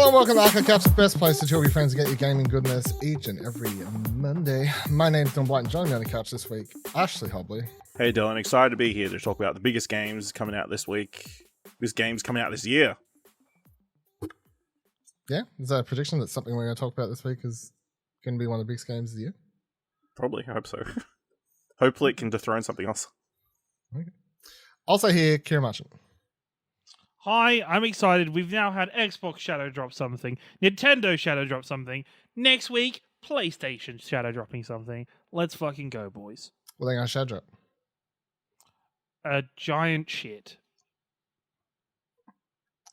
Hello and welcome to Arcade Couch, the best place to chill with your friends and get your gaming goodness each and every Monday. My name's Don White and joining me on the couch this week, Ashley Hobley. Hey Dylan, excited to be here to talk about the biggest games coming out this week. Biggest games coming out this year. Yeah, is that a prediction that something we're going to talk about this week is going to be one of the biggest games of the year? Probably, I hope so. Hopefully it can dethrone something else. Okay. Also here, Kira Marchant. Hi, I'm excited. We've now had Xbox Shadow drop something, Nintendo Shadow drop something. Next week, PlayStation Shadow dropping something. Let's fucking go, boys. What are they going to shadow drop? A giant shit.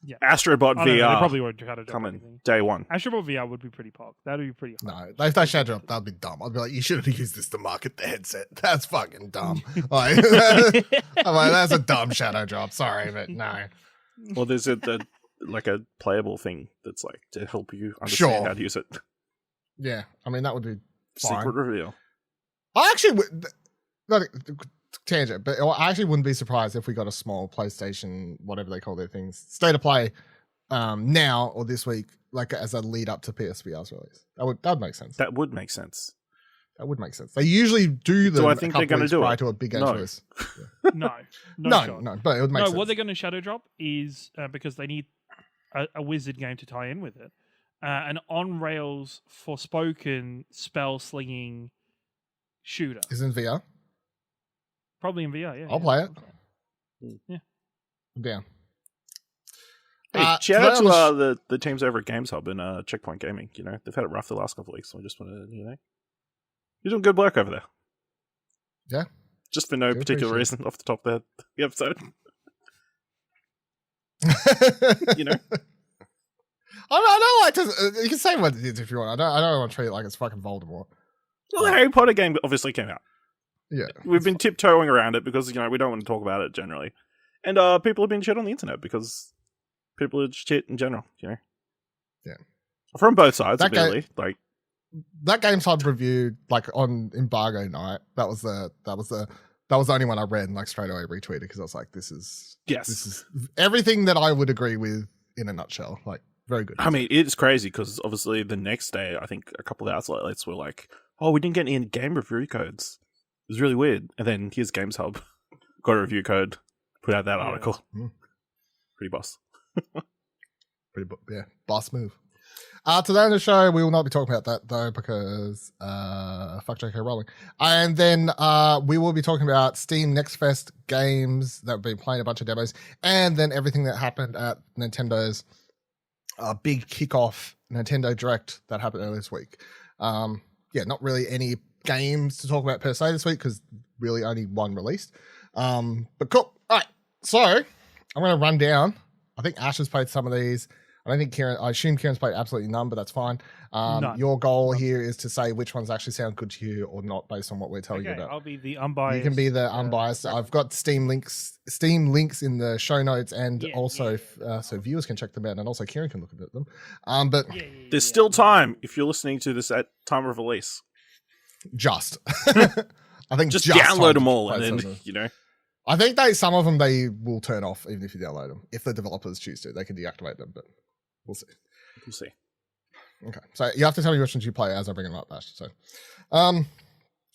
Yeah. Astrobot VR They probably won't shadow drop coming anything. day one. Astrobot VR would be pretty pog. That would be pretty hot. No, if they shadow drop, that'd be dumb. I'd be like, you should have used this to market the headset. That's fucking dumb. Like, I'm like, that's a dumb shadow drop. Sorry, but no. Well, there's a playable thing that's like to help you understand how to use it. Yeah, I mean, that would be fine. Secret reveal. I actually would, not a tangent, but I actually wouldn't be surprised if we got a small PlayStation, whatever they call their things, state of play now or this week, like as a lead up to PSVR's release. That would make sense. That would make sense. That would make sense. They usually do them I think they're going to do prior it? to a big game No. release. No, No, but it would make sense. what they're going to shadow drop is because they need a wizard game to tie in with it, an on-rails Forspoken spell slinging shooter. Is it in VR? Probably in VR, yeah. I'll play it. Yeah. I'm down. Hey, shout out to the teams over at Games Hub and Checkpoint Gaming. You know, they've had it rough the last couple of weeks, so I just want to, you're doing good work over there. Yeah. Just for no particular reason off the top of the episode. I don't like to. You can say what it is if you want. I don't want to treat it like it's fucking Voldemort. Well, the Harry Potter game obviously came out. Yeah. We've been tiptoeing around it because, we don't want to talk about it generally. And people have been shit on the internet because people are shit in general, Yeah. From both sides, admittedly. That Games Hub review, on embargo night, that was the only one I read and straight away retweeted because I was like, this is everything that I would agree with in a nutshell. Very good. I mean, it's crazy because obviously the next day, I think a couple of hours later, we're like, oh, we didn't get any game review codes. It was really weird. And then here's Games Hub. Got a review code. Put out that article. Pretty boss. Boss move. Today on the show, we will not be talking about that though because fuck J.K. Rowling. And then we will be talking about Steam Next Fest games that have been playing a bunch of demos, and then everything that happened at Nintendo's big kickoff Nintendo Direct that happened earlier this week. Not really any games to talk about per se this week because really only one released. But cool. All right. So I'm going to run down. I think Ash has played some of these. I assume Kieran's played absolutely none, but that's fine. None. Your goal here is to say which ones actually sound good to you or not based on what we're telling you about. I'll be the unbiased. You can be the unbiased. I've got Steam links in the show notes and so viewers can check them out and also Kieran can look at them. But there's still time if you're listening to this at time of release. Just. I think just download them all and then, I think some of them they will turn off even if you download them. If the developers choose to, they can deactivate them, but we'll see. We'll see. Okay, so you have to tell me which ones you play as I bring them up, Ash.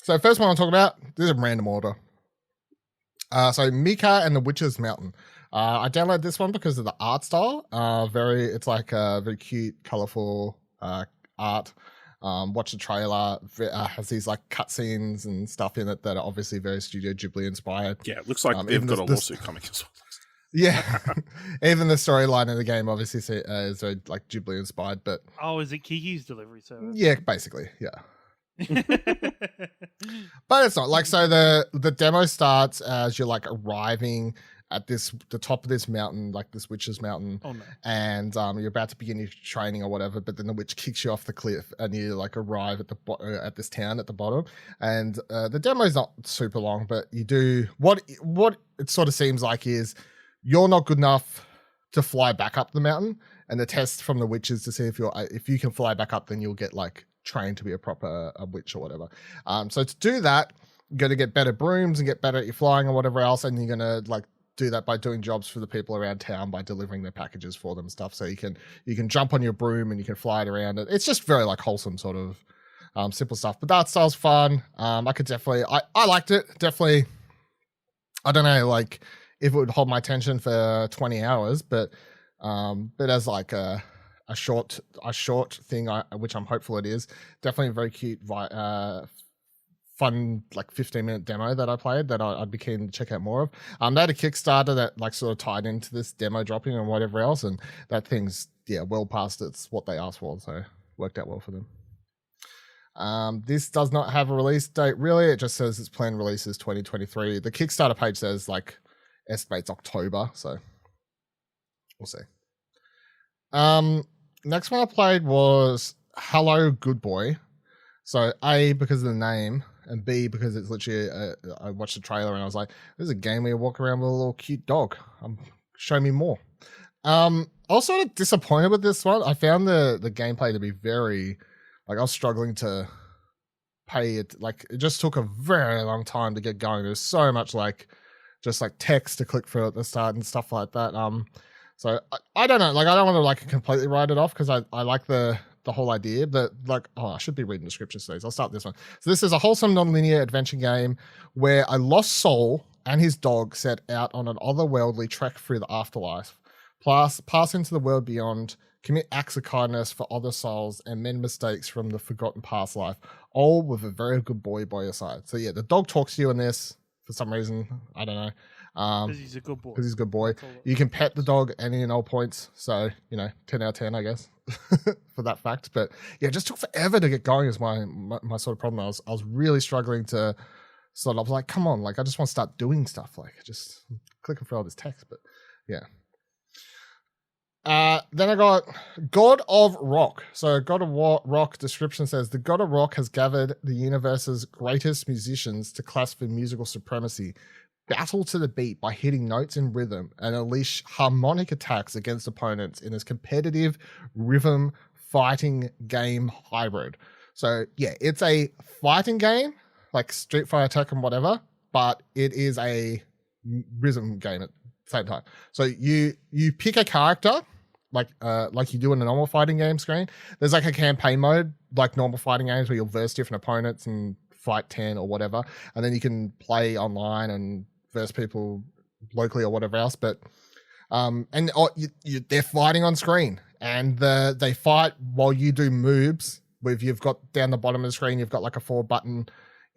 So first one I'll talk about, this is a random order. So Mika and the Witch's Mountain. I downloaded this one because of the art style. It's very cute, colorful art. Watch the trailer. Has these cutscenes and stuff in it that are obviously very Studio Ghibli inspired. Yeah, it looks like they've got a lawsuit coming as well. Yeah, even the storyline of the game obviously is very Ghibli inspired. But is it Kiki's delivery service? Yeah, basically, yeah. But it's not so the demo starts as you're arriving at the top of this mountain, this witch's mountain. Oh no. And you're about to begin your training or whatever, but then the witch kicks you off the cliff and you arrive at this town at the bottom. And the demo is not super long, but you do what it sort of seems like is you're not good enough to fly back up the mountain, and the test from the witch is to see if you can fly back up, then you'll get trained to be a proper witch or whatever. So to do that, you're going to get better brooms and get better at your flying or whatever else, and you're going to do that by doing jobs for the people around town by delivering their packages for them and stuff. So you can jump on your broom and you can fly it around. It's just very like wholesome sort of simple stuff. But that style's fun. I could definitely I liked it. Definitely. I don't know like if it would hold my attention for 20 hours, but as like a short thing, which I'm hopeful it is, definitely a very cute, fun like 15-minute demo that I played that I'd be keen to check out more of. They had a Kickstarter that like sort of tied into this demo dropping and whatever else, and that thing's well past it's what they asked for, so worked out well for them. This does not have a release date really. It just says its planned release is 2023. The Kickstarter page says like estimates October, so we'll see. Next one I played was Hello Goodboy. So A, because of the name, and B, because it's literally I watched the trailer and I was like, this is a game where you walk around with a little cute dog. Show me more. I was sort of disappointed with this one. I found the gameplay to be very like I was struggling to pay it. Like it just took a very long time to get going. There's so much like just like text to click through at the start and stuff like that. So I don't know. Like I don't want to like completely write it off because I like the whole idea, but like I should be reading the scriptures these. I'll start this one. So this is a wholesome non-linear adventure game where a lost soul and his dog set out on an otherworldly trek through the afterlife, pass into the world beyond, commit acts of kindness for other souls, and mend mistakes from the forgotten past life, all with a very good boy by your side. So yeah, the dog talks to you in this for some reason. I don't know. Because he's a good boy. Because he's a good boy. You can pet the dog any and all points. So, 10 out of 10, I guess, for that fact. But yeah, it just took forever to get going is my sort of problem. I was really struggling to sort of, I was like, come on, like, I just want to start doing stuff. Like, just clicking through all this text. But yeah. Then I got God of Rock. So God of Rock description says, the God of Rock has gathered the universe's greatest musicians to clash for musical supremacy, battle to the beat by hitting notes in rhythm, and unleash harmonic attacks against opponents in this competitive rhythm fighting game hybrid. So yeah, it's a fighting game like Street Fighter, Tekken, whatever, but it is a rhythm game at the same time. So you pick a character like you do in a normal fighting game screen. There's like a campaign mode like normal fighting games where you'll verse different opponents and fight 10 or whatever, and then you can play online and verse people locally or whatever else. But they're fighting on screen, and they fight while you do moves. With you've got down the bottom of the screen, you've got like a 4-button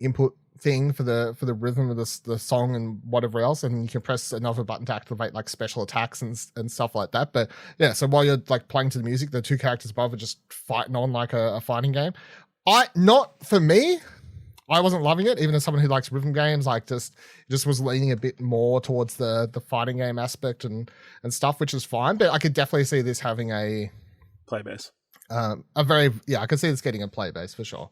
input thing for the rhythm of the song and whatever else, and you can press another button to activate like special attacks and stuff like that. But yeah, so while you're like playing to the music, the two characters above are just fighting on like a fighting game. Not for me. I wasn't loving it, even as someone who likes rhythm games. Like just was leaning a bit more towards the fighting game aspect and stuff, which is fine. But I could definitely see this having a play base. I could see this getting a play base for sure.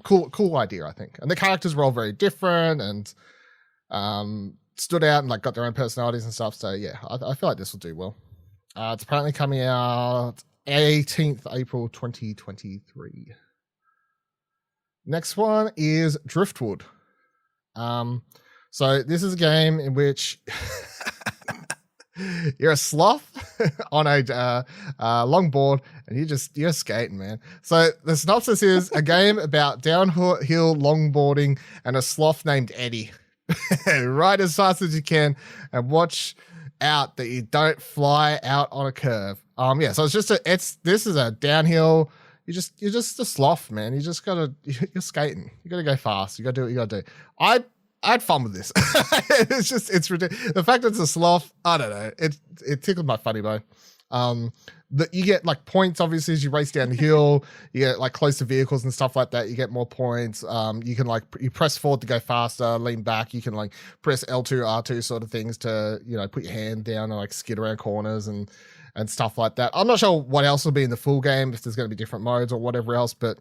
Cool idea, I think. And the characters were all very different and stood out and like got their own personalities and stuff. So yeah, I feel like this will do well. It's apparently coming out 18th April 2023. Next one is Driftwood. So this is a game in which you're a sloth on a longboard and you're skating, man. So the synopsis is a game about downhill longboarding and a sloth named Eddie. Ride as fast as you can and watch out that you don't fly out on a curve. So this is a downhill. You're just a sloth, man. You're skating. You gotta go fast. You gotta do what you gotta do. I had fun with this. It's ridiculous. The fact that it's a sloth, I don't know. It tickled my funny bone. That you get like points obviously as you race down the hill. You get like close to vehicles and stuff like that. You get more points. You can you press forward to go faster, lean back. You can like press L2, R2 sort of things to put your hand down and like skid around corners and stuff like that. I'm not sure what else will be in the full game, if there's going to be different modes or whatever else, but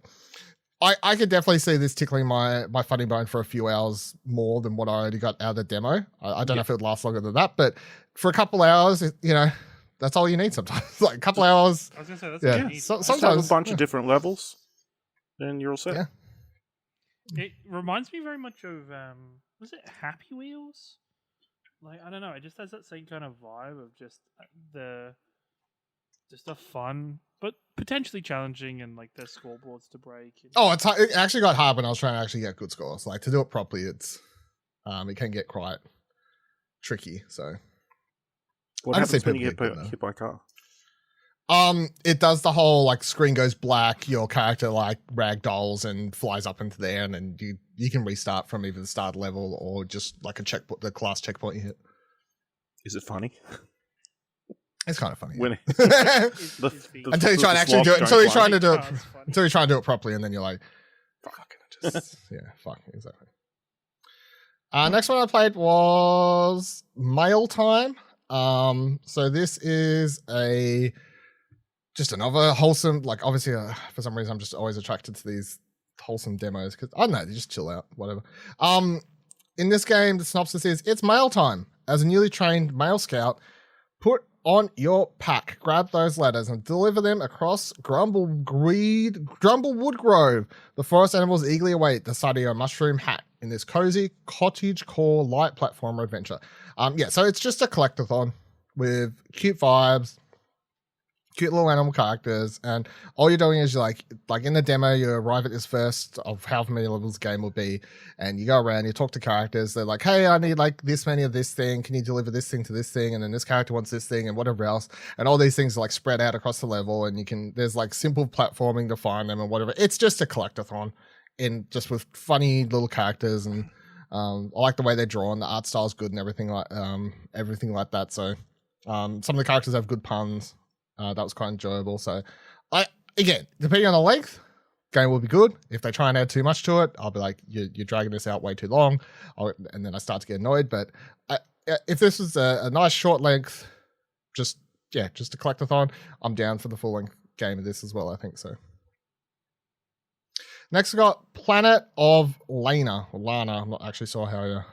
I could definitely see this tickling my funny bone for a few hours more than what I already got out of the demo. I don't know if it would last longer than that, but for a couple hours, that's all you need sometimes. Like a couple hours. I was going to say, that's all you need. Sometimes have a bunch of different levels, and you're all set. Yeah. It reminds me very much of, was it Happy Wheels? like I don't know, it just has that same kind of vibe of just a fun but potentially challenging and like there's scoreboards to break. Oh, it actually got hard when I was trying to actually get good scores. Like to do it properly, it can get quite tricky. So What happens when you get hit by a car? It does the whole like screen goes black, your character like ragdolls and flies up into the air, and then you can restart from either the start level or just like the class checkpoint you hit. Is it funny? It's kind of funny. When until you try and actually do it, until you're trying to do it, until you're trying to do it properly, and then you're like, fuck, just fuck, exactly. Next one I played was Mail Time. So this is just another wholesome, like obviously for some reason I'm just always attracted to these wholesome demos because I don't know, they just chill out, whatever. In this game, the synopsis is it's mail time. As a newly trained mail scout, put on your pack, grab those letters and deliver them across Grumblewood Grove. The forest animals eagerly await the sight of your mushroom hat in this cozy cottage core light platformer adventure. So it's just a collectathon with cute vibes, cute little animal characters, and all you're doing is you're like in the demo, you arrive at this first of however many levels the game will be, and you go around, you talk to characters, they're like, hey, I need like this many of this thing, can you deliver this thing to this thing, and then this character wants this thing and whatever else, and all these things are like spread out across the level, and there's like simple platforming to find them and whatever. It's just a collectathon just with funny little characters, and I like the way they're drawn, the art style's good and everything like that. So some of the characters have good puns. That was quite enjoyable. So, again, depending on the length, game will be good. If they try and add too much to it, I'll be like, you're dragging this out way too long, and then I start to get annoyed. But if this was a nice short length, just a collectathon, I'm down for the full length game of this as well. I think so. Next, we got Planet of Lana. I'm not actually sure how you're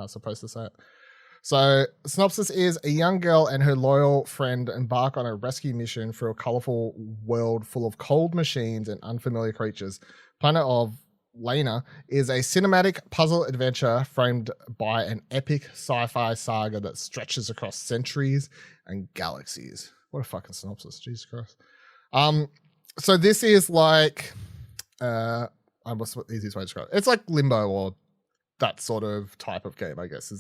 supposed to say it. So, synopsis is a young girl and her loyal friend embark on a rescue mission through a colorful world full of cold machines and unfamiliar creatures. Planet of Lana is a cinematic puzzle adventure framed by an epic sci-fi saga that stretches across centuries and galaxies. What a fucking synopsis, Jesus Christ. So this is like, what's the easiest way to describe it? It's like Limbo or that sort of type of game, I guess,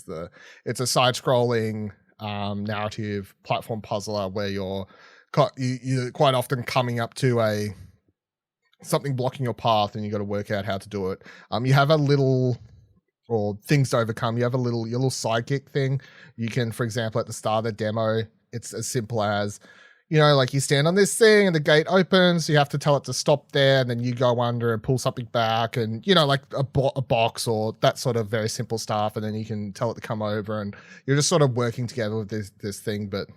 it's a side-scrolling narrative platform puzzler where you're quite often coming up to something blocking your path, and you got to work out how to do it. You have things to overcome. You have your little sidekick thing. You can, for example, at the start of the demo, it's as simple as, like you stand on this thing and the gate opens, you have to tell it to stop there, and then you go under and pull something back, and like a box or that sort of very simple stuff, and then you can tell it to come over, and you're just sort of working together with this thing. But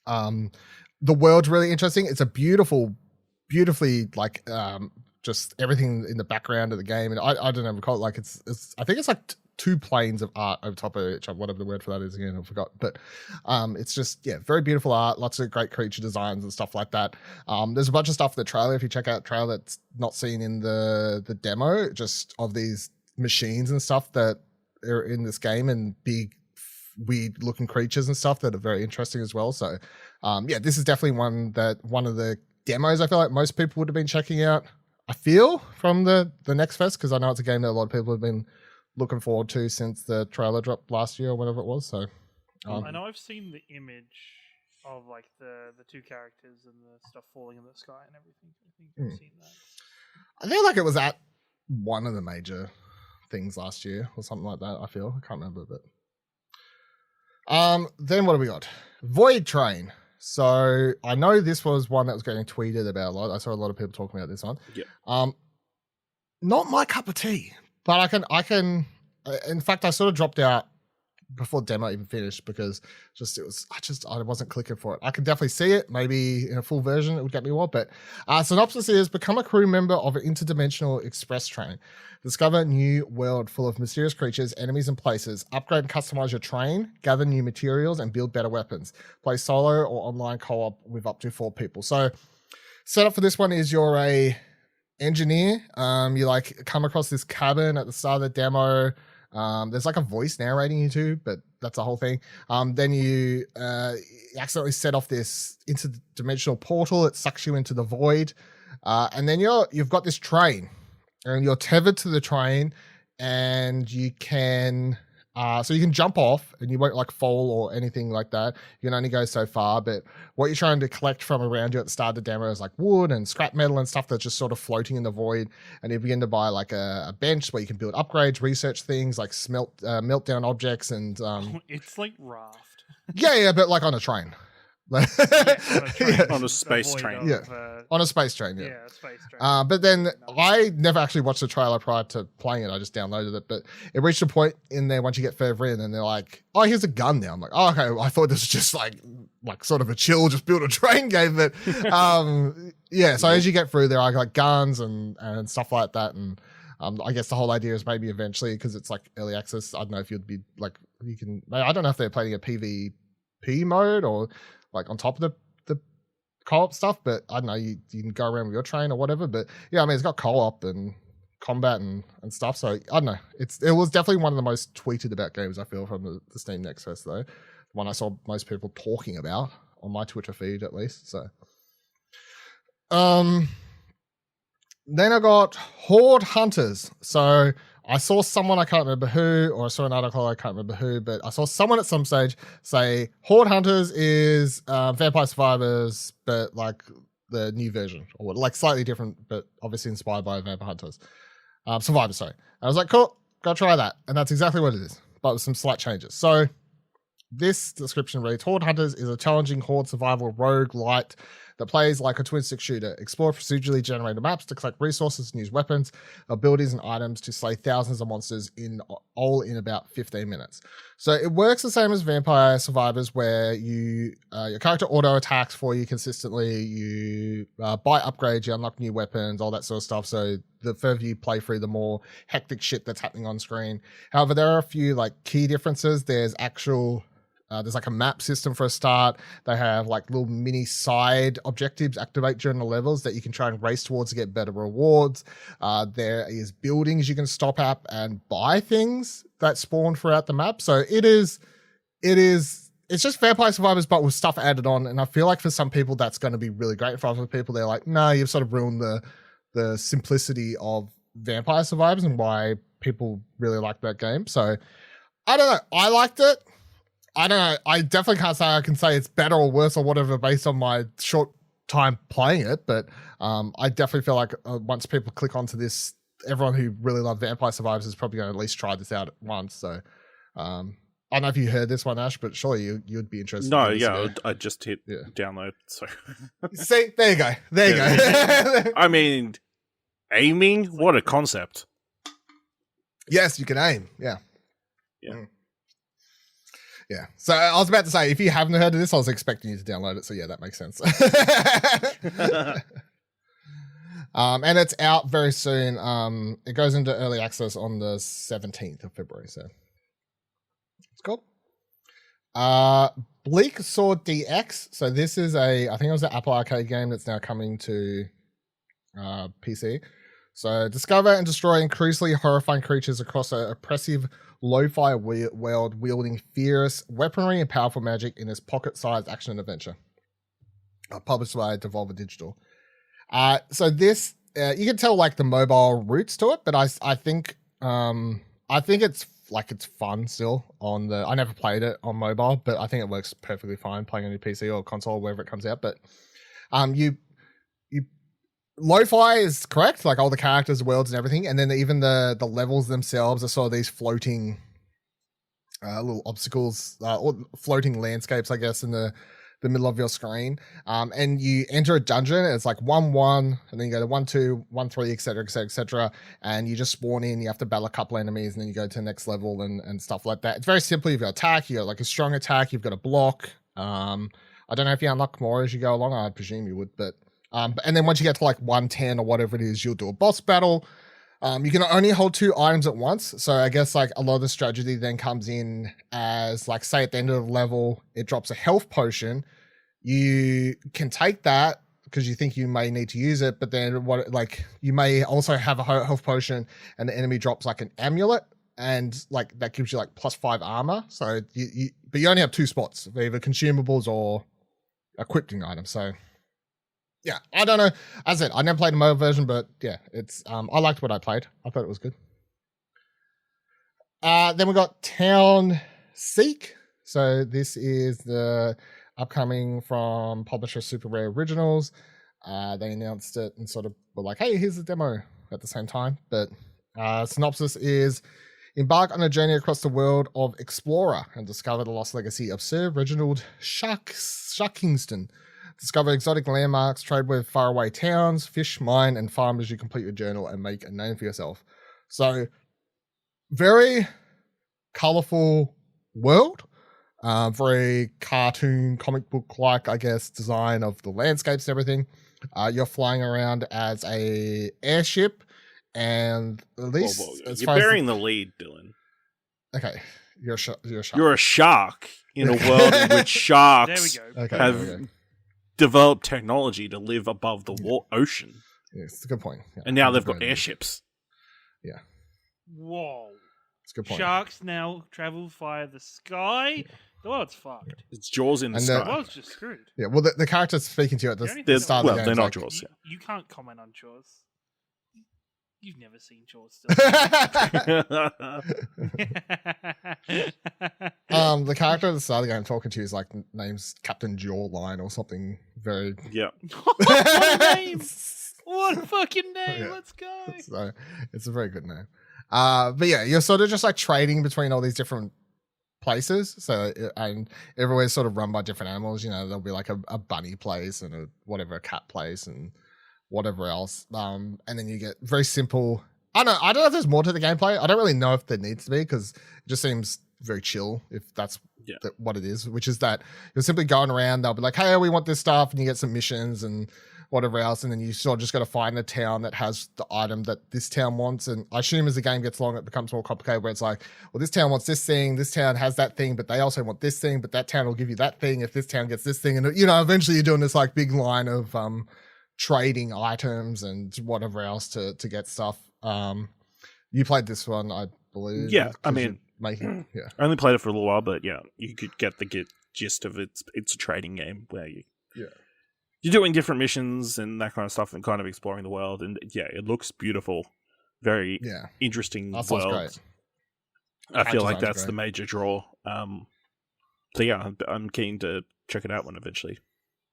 the world's really interesting. It's a beautifully like just everything in the background of the game, and I don't know, we call it like it's I think it's like two planes of art over top of each other, whatever the word for that is again, I forgot. But it's just, very beautiful art, lots of great creature designs and stuff like that. There's a bunch of stuff in the trailer, if you check out the trailer, that's not seen in the demo, just of these machines and stuff that are in this game, and big weird looking creatures and stuff that are very interesting as well. So this is definitely one of the demos I feel like most people would have been checking out, I feel, from the Next Fest, because I know it's a game that a lot of people have been looking forward to since the trailer dropped last year or whatever it was. So I know I've seen the image of like the two characters and the stuff falling in the sky and everything. I think I've seen that. I feel like it was at one of the major things last year or something like that. I can't remember, but then what have we got? Voidtrain. So I know this was one that was getting tweeted about a lot. I saw a lot of people talking about this one. Yeah. Not my cup of tea. But I can. In fact, I sort of dropped out before demo even finished because I wasn't clicking for it. I can definitely see it. Maybe in a full version it would get me more. But synopsis is: become a crew member of an interdimensional express train. Discover a new world full of mysterious creatures, enemies, and places. Upgrade and customize your train. Gather new materials and build better weapons. Play solo or online co-op with up to 4 people. So, setup for this one is you're a engineer. You like come across this cabin at the start of the demo. There's like a voice narrating you too, but that's the whole thing. Then you accidentally set off this interdimensional portal. It sucks you into the void. And then you've got this train, and you're tethered to the train, and you can so you can jump off, and you won't like fall or anything like that. You can only go so far, but what you're trying to collect from around you at the start of the demo is like wood and scrap metal and stuff that's just sort of floating in the void. And you begin to buy like a bench where you can build upgrades, research things, like melt down objects, and it's like Raft. yeah, but like on a train. On a train. Yeah. On a space train. Yeah. On a space train, yeah. Yeah, space train. But then I never actually watched the trailer prior to playing it. I just downloaded it. But it reached a point in there once you get further in, and they're like, "Oh, here's a gun now." I'm like, "Oh, okay." I thought this was just like sort of a chill, just build a train game. But yeah. So as you get through, there are like guns and stuff like that, and I guess the whole idea is maybe eventually, because it's like early access. I don't know if you'd be like you can. I don't know if they're playing a PvP mode or like on top of the co-op stuff, but I don't know, you can go around with your train or whatever. But yeah, I mean, it's got co-op and combat and stuff, so I don't know, it was definitely one of the most tweeted about games, I feel, from the Steam Next Fest, though, the one I saw most people talking about on my Twitter feed at least. So then I got Horde Hunters. So I saw someone, I can't remember who, or I saw an article, I can't remember who, but I saw someone at some stage say Horde Hunters is Vampire Survivors, but like the new version, or like slightly different, but obviously inspired by Vampire Hunters. Survivors, sorry. I was like, cool, go try that. And that's exactly what it is, but with some slight changes. So this description reads, Horde Hunters is a challenging horde survival roguelite that plays like a twin-stick shooter. Explore procedurally generated maps to collect resources and use weapons, abilities, and items to slay thousands of monsters all in about 15 minutes. So it works the same as Vampire Survivors, where your character auto-attacks for you consistently, you buy upgrades, you unlock new weapons, all that sort of stuff. So the further you play through, the more hectic shit that's happening on screen. However, there are a few like key differences. There's like a map system for a start. They have like little mini side objectives activate during the levels that you can try and race towards to get better rewards. There is buildings you can stop at and buy things that spawn throughout the map. So it's just Vampire Survivors, but with stuff added on. And I feel like for some people that's going to be really great. For other people, they're like, no, you've sort of ruined the simplicity of Vampire Survivors and why people really like that game. So I don't know. I liked it. I don't know. I definitely can't say I can say it's better or worse or whatever based on my short time playing it. But I definitely feel like once people click onto this, everyone who really loves Vampire Survivors is probably going to at least try this out at once. So I don't know if you heard this one, Ash, but surely you'd be interested. No, yeah, I just hit download. So see, there you go. There you go. I mean, aiming, what a concept. Yes, you can aim. Yeah. Yeah. Mm. Yeah. So I was about to say, if you haven't heard of this, I was expecting you to download it. So yeah, that makes sense. And it's out very soon. It goes into early access on the 17th of February. So it's cool. Bleak Sword DX. So this is I think it was an Apple Arcade game that's now coming to PC. So discover and destroy increasingly horrifying creatures across an oppressive lo-fi world wielding fierce weaponry and powerful magic in this pocket-sized action adventure. Published by Devolver Digital. So this, you can tell like the mobile roots to it, but I think it's like it's fun still on the. I never played it on mobile, but I think it works perfectly fine playing on your PC or console, wherever it comes out. But you lo-fi is correct, like all the characters, worlds, and everything, and then even the levels themselves are sort of these floating little obstacles or floating landscapes, I guess, in the middle of your screen. And you enter a dungeon, and it's like 1-1, and then you go to 1-2, 1-3, etc., etc., etc., and you just spawn in. You have to battle a couple enemies, and then you go to the next level and stuff like that. It's very simple. You've got attack, you got like a strong attack, you've got a block. I don't know if you unlock more as you go along. I presume you would, but. And then once you get to like 110 or whatever it is, you'll do a boss battle. You can only hold 2 items at once. So I guess like a lot of the strategy then comes in as like, say at the end of the level, it drops a health potion. You can take that because you think you may need to use it, but then you may also have a health potion and the enemy drops like an amulet. and like that gives you like +5 armor. So but you only have 2 spots of either consumables or equipping items. So yeah, I don't know. As I said, I never played the mobile version, but yeah, it's I liked what I played. I thought it was good. Then we got Townseek. So this is the upcoming from publisher Super Rare Originals. They announced it and sort of were like, hey, here's the demo at the same time. But synopsis is: embark on a journey across the world of Explorer and discover the lost legacy of Sir Reginald Shuckingston. Discover exotic landmarks, trade with faraway towns, fish, mine, and farm as you complete your journal and make a name for yourself. So, very colorful world. Very cartoon, comic book-like, I guess, design of the landscapes and everything. You're flying around as a airship, and at least you're burying the lead, Dylan. Okay, you're a shark. You're a shark in a world in which sharks have developed technology to live above the ocean. Yeah, it's a good point. Yeah, and now they've got airships. Yeah. Whoa. It's a good point. Sharks now travel via the sky. Yeah. The world's fucked. It's Jaws in the sky. The world's just screwed. Yeah, well, the character's speaking to you at the start of the game. They're not Jaws. You can't comment on Jaws. You've never seen Jaws still. The character at the start of the game talking to you is like name's Captain Jawline or something very What a name! What a fucking name! Yeah. Let's go. So it's a very good name. But yeah, you're sort of just like trading between all these different places. So and everywhere's sort of run by different animals. You know, there'll be like a bunny place and a cat place and whatever else. And then you get very simple. I don't know if there's more to the gameplay. I don't really know if there needs to be because it just seems very chill if that's what it is, which is that you're simply going around. They'll be like, hey, we want this stuff. And you get some missions and whatever else. And then you sort of just got to find a town that has the item that this town wants. And I assume as the game gets long, it becomes more complicated where it's like, well, this town wants this thing. This town has that thing, but they also want this thing, but that town will give you that thing if this town gets this thing. And, you know, eventually you're doing this like big line of trading items and whatever else to get stuff. You played this one, I believe. Yeah, I mean, I only played it for a little while, but yeah, you could get the gist of it. It's a trading game where you're doing different missions and that kind of stuff and kind of exploring the world. And yeah, it looks beautiful. Very interesting world. Great. I feel like that's the major draw. So yeah, I'm keen to check it out when it eventually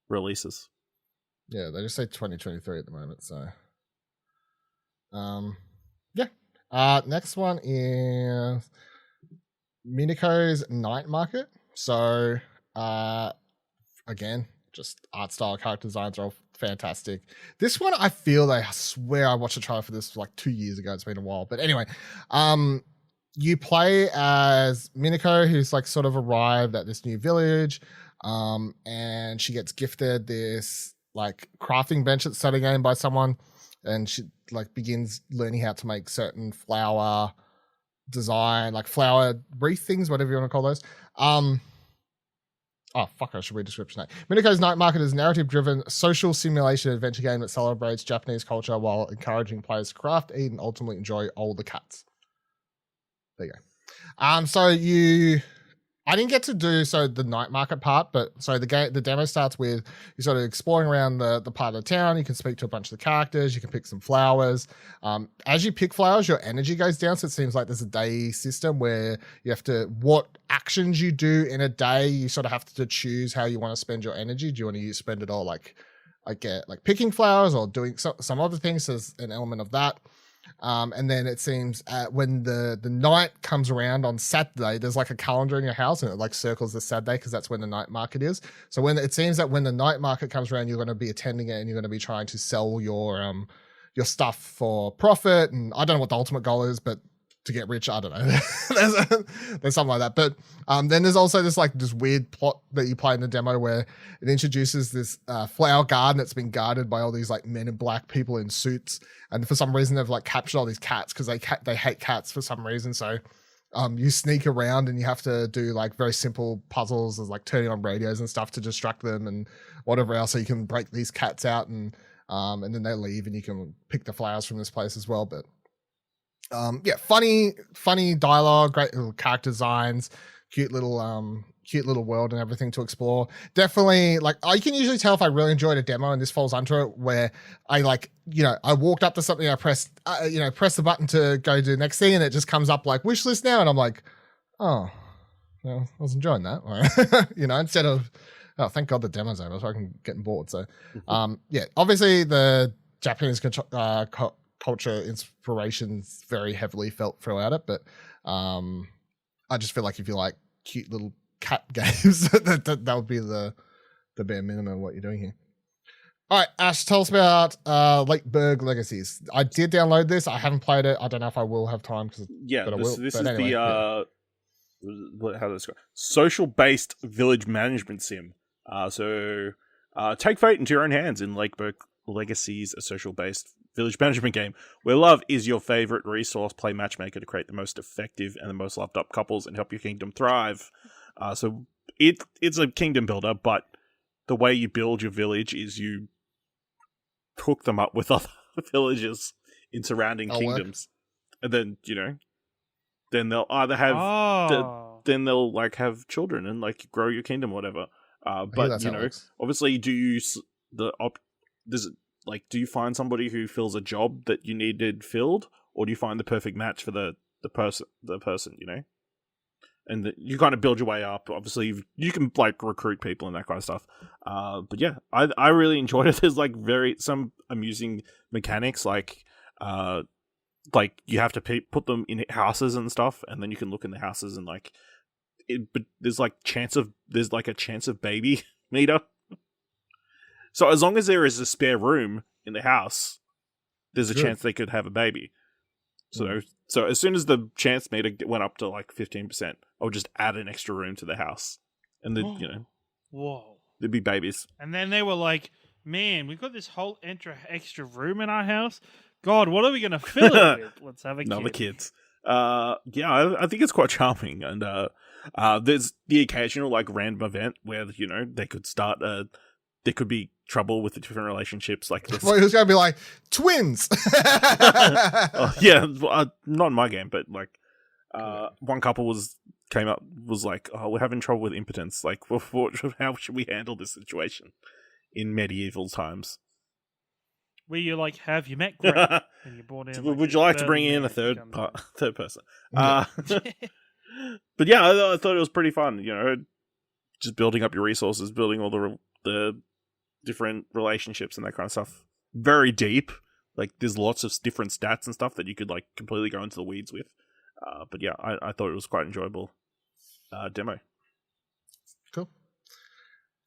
releases. Yeah, they just say 2023 at the moment, so next one is Mineko's Night Market. So again, just art style, character designs are all fantastic. This one, I swear I watched a trailer for this like 2 years ago. It's been a while, but anyway, you play as Mineko, who's like sort of arrived at this new village, and she gets gifted this like crafting bench at the start of the game by someone, and she like begins learning how to make certain flower design, like flower wreath things, whatever you want to call those. I should read description. Mineko's Night Market is a narrative-driven social simulation adventure game that celebrates Japanese culture while encouraging players to craft, eat, and ultimately enjoy all the cats. There you go. I didn't get to do the night market part, but so the demo starts with you sort of exploring around the part of the town. You can speak to a bunch of the characters. You can pick some flowers. As you pick flowers, your energy goes down. So it seems like there's a day system where you have to, what actions you do in a day, you sort of have to choose how you want to spend your energy. Do you want to spend it all like picking flowers or doing some other things? So there's an element of that. And then it seems when the night comes around on Saturday, there's like a calendar in your house and it like circles the Saturday because that's when the night market is. So when it seems that when the night market comes around, you're going to be attending it and you're going to be trying to sell your stuff for profit. And I don't know what the ultimate goal is, but to get rich, I don't know. there's something like that. But then there's also this weird plot that you play in the demo where it introduces this flower garden that's been guarded by all these like men in black people in suits, and for some reason they've like captured all these cats because they hate cats for some reason. So you sneak around and you have to do like very simple puzzles as like turning on radios and stuff to distract them and whatever else, so you can break these cats out and then they leave and you can pick the flowers from this place as well. But Yeah, funny dialogue, great little character designs, cute little world and everything to explore. Definitely, like, I can usually tell if I really enjoyed a demo, and this falls under it, where I I walked up to something, I pressed press the button to go to the next thing, and it just comes up like wish list now, and I'm like, oh, well, I was enjoying that, instead of, oh, thank God the demo's over, so I can getting bored. So, yeah, obviously the Japanese culture inspirations very heavily felt throughout it, but I just feel like if you like cute little cat games, that would be the bare minimum of what you're doing here. All right, Ash, tell us about Lakeburg Legacies. I did download this. I haven't played it. I don't know if I will have time. This is anyway, how does this go? Social-based village management sim. Take fate into your own hands in Lakeburg Legacies, a social-based village management game where love is your favorite resource. Play matchmaker to create the most effective and the most loved up couples and help your kingdom thrive. So it's a kingdom builder, but the way you build your village is you hook them up with other villages in surrounding kingdoms, and then then they'll either have then they'll like have children and like grow your kingdom or whatever. But obviously, do you do you find somebody who fills a job that you needed filled, or do you find the perfect match for the person? And you kind of build your way up. Obviously, you can like recruit people and that kind of stuff. But yeah, I really enjoyed it. There's like some amusing mechanics, like you have to put them in houses and stuff, and then you can look in the houses and but there's a chance of baby meter. So as long as there is a spare room in the house, there's a chance they could have a baby. So as soon as the chance meter went up to like 15%, I'll just add an extra room to the house, and then whoa, there'd be babies. And then they were like, "Man, we've got this whole extra room in our house. God, what are we gonna fill it with? Let's have another kids." Yeah, I think it's quite charming, and there's the occasional like random event where they could start there could be trouble with the different relationships like this. Well, it was going to be like twins. Yeah, not in my game, but like one couple was like, oh, we're having trouble with impotence. Like, how should we handle this situation in medieval times? Where you like, have you met Greg? And you're born in, would you like to bring in a third person? But yeah, I thought it was pretty fun. Just building up your resources, building all the different relationships and that kind of stuff. Very deep. Like, there's lots of different stats and stuff that you could like completely go into the weeds with. But yeah, I thought it was quite enjoyable demo. Cool.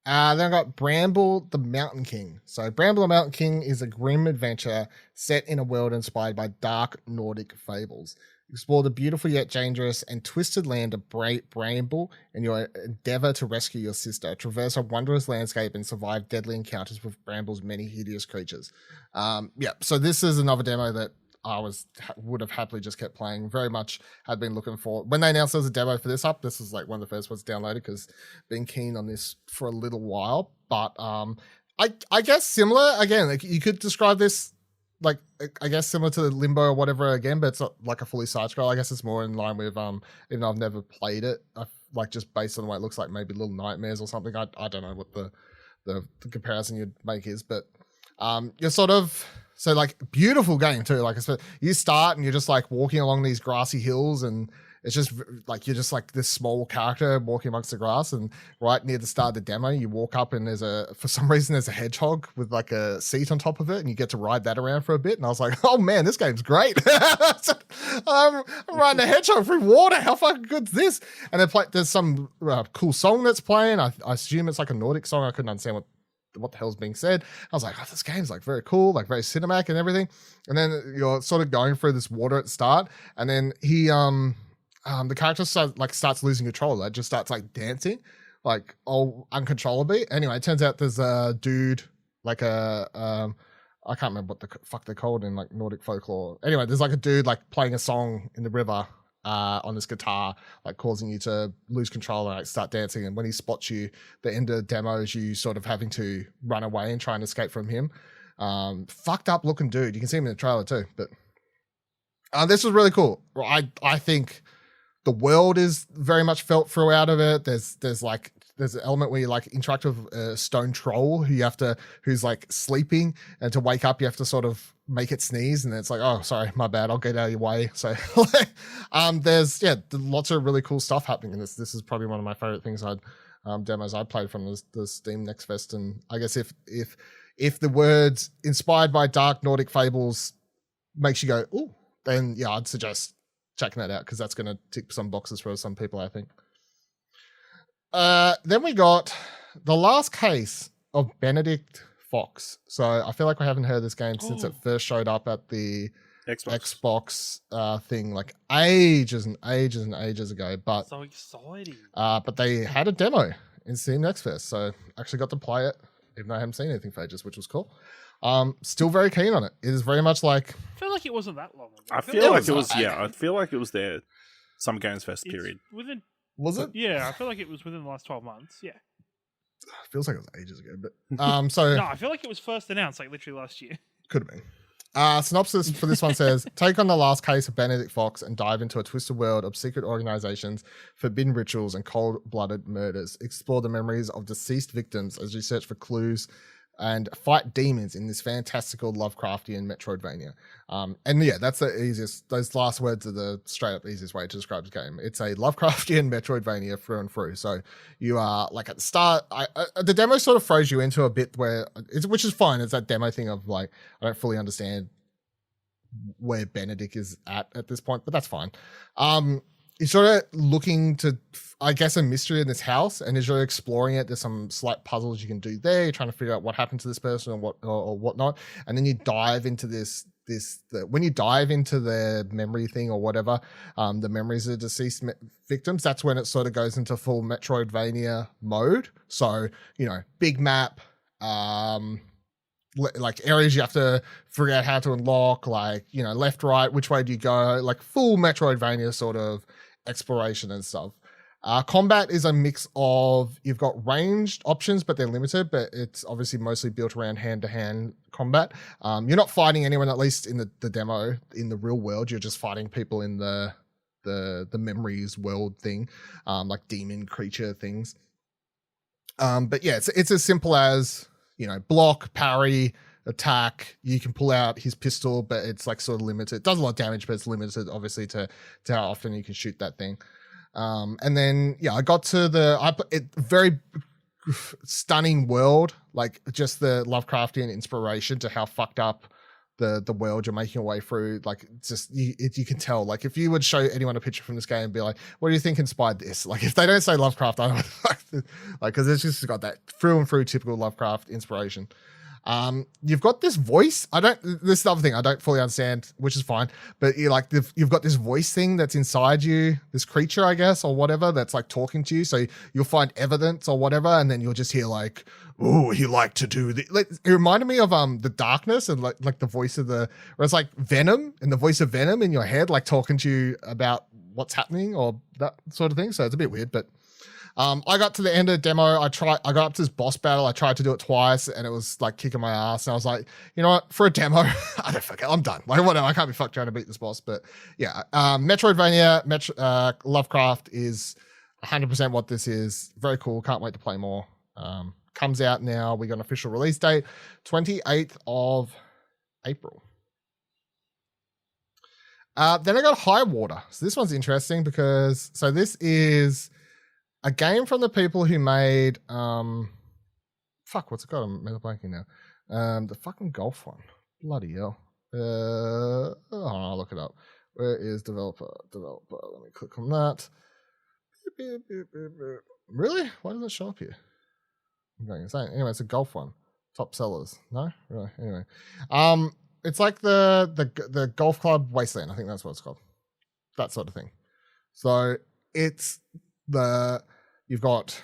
Then I got Bramble the Mountain King. So Bramble the Mountain King is a grim adventure set in a world inspired by dark Nordic fables. Explore the beautiful yet dangerous and twisted land of Bramble in your endeavor to rescue your sister. Traverse a wondrous landscape and survive deadly encounters with Bramble's many hideous creatures. So this is another demo that I would have happily just kept playing. Very much had been looking for. When they announced there was a demo for this up, this was like one of the first ones downloaded because been keen on this for a little while. But I guess similar again. Like, you could describe this like, I guess similar to Limbo or whatever again, but it's not like a fully side scroll. I guess it's more in line with even though I've never played it, like just based on the way it looks like, maybe Little Nightmares or something. I don't know what the comparison you'd make is, but you're sort of, so like, beautiful game too. Like, you start and you're just like walking along these grassy hills, and it's just like you're just like this small character walking amongst the grass, and right near the start of the demo you walk up and for some reason there's a hedgehog with like a seat on top of it, and you get to ride that around for a bit, and I was like, oh man, this game's great. I'm riding a hedgehog through water, how fucking good's this? And there's some cool song that's playing. I assume it's like a Nordic song. I couldn't understand what the hell's being said. I was like, oh, this game's like very cool, like very cinematic and everything. And then you're sort of going through this water at the start, and then he the character starts losing control. Like, just starts like dancing, like all uncontrollably. Anyway, it turns out there's a dude, like I can't remember what the fuck they're called in like Nordic folklore. Anyway, there's like a dude like playing a song in the river on this guitar, like causing you to lose control and like start dancing. And when he spots you, the end of the demo is you sort of having to run away and try and escape from him. Fucked up looking dude. You can see him in the trailer too, but This was really cool. I think the world is very much felt through out of it. There's an element where you like interact with a stone troll who's like sleeping, and to wake up you have to sort of make it sneeze, and it's like, oh sorry, my bad, I'll get out of your way. So there's lots of really cool stuff happening in this. This is probably one of my favorite things demos I played from the Steam Next Fest. And I guess if the words inspired by dark Nordic fables makes you go ooh, then yeah, I'd suggest checking that out, because that's going to tick some boxes for some people, I think. Then we got the last case of Benedict Fox. So I feel like we haven't heard this game since it first showed up at the Xbox thing, like ages and ages and ages ago. But so exciting. But they had a demo in Steam Next Fest, so actually got to play it, even though I haven't seen anything for ages, which was cool. Still very keen on it. It is very much like, I feel like it wasn't that long ago. I feel like it was. I feel like it was their Summer Games Fest period. Was it? Yeah, I feel like it was within the last 12 months. Yeah. Feels like it was ages ago, but so no, I feel like it was first announced like literally last year. Could have been. Synopsis for this one says, take on the last case of Benedict Fox and dive into a twisted world of secret organizations, forbidden rituals, and cold-blooded murders. Explore the memories of deceased victims as you search for clues and fight demons in this fantastical Lovecraftian Metroidvania. And yeah, that's the easiest. Those last words are the straight up easiest way to describe the game. It's a Lovecraftian Metroidvania through and through. So you are like at the start, the demo sort of throws you into a bit which is fine. It's that demo thing of like, I don't fully understand where Benedict is at this point, but that's fine. You're sort of looking to, I guess, a mystery in this house, and as you're exploring it, there's some slight puzzles you can do there. You're trying to figure out what happened to this person or whatnot, and then you dive into when you dive into the memory thing or whatever, the memories of deceased victims. That's when it sort of goes into full Metroidvania mode. So big map, like areas you have to figure out how to unlock, like left, right, which way do you go, like full Metroidvania sort of exploration and stuff. Combat is a mix of, you've got ranged options, but they're limited, but it's obviously mostly built around hand-to-hand combat. You're not fighting anyone, at least in the demo, in the real world. You're just fighting people in the memories world thing, like demon creature things. But yeah, it's as simple as block, parry, attack. You can pull out his pistol, but it's like sort of limited. It does a lot of damage, but it's limited obviously to how often you can shoot that thing. And then I got to very stunning world, like just the Lovecraftian inspiration to how fucked up the world you're making your way through. Like just you can tell, like if you would show anyone a picture from this game and be like, what do you think inspired this? Like if they don't say Lovecraft, I don't like, because it's just got that through and through typical Lovecraft inspiration. You've got this voice. This is the other thing I don't fully understand, which is fine, but you've got this voice thing that's inside you, this creature, I guess, or whatever, that's like talking to you. So you'll find evidence or whatever, and then you'll just hear like, oh, he liked to do this. Like, it reminded me of the Darkness, and like the voice of where it's like Venom, and the voice of Venom in your head, like talking to you about what's happening or that sort of thing. So it's a bit weird, but I got to the end of the demo. I got up to this boss battle. I tried to do it twice, and it was like kicking my ass. And I was like, you know what? For a demo, I don't fuck it. I'm done. Like, whatever. I can't be fucked trying to beat this boss. But yeah, Metroidvania, Lovecraft is 100% what this is. Very cool. Can't wait to play more. Comes out now. We got an official release date, 28th of April. Then I got Highwater. So this one's interesting because this is a game from the people who made what's it called? I'm blanking now. The fucking golf one. Bloody hell. I'll look it up. Where is developer? Let me click on that. Really? Why doesn't it show up here? I'm going insane. Anyway, it's a golf one. Top sellers. No? Really? Anyway. It's like the golf club Wasteland. I think that's what it's called. That sort of thing. So it's you've got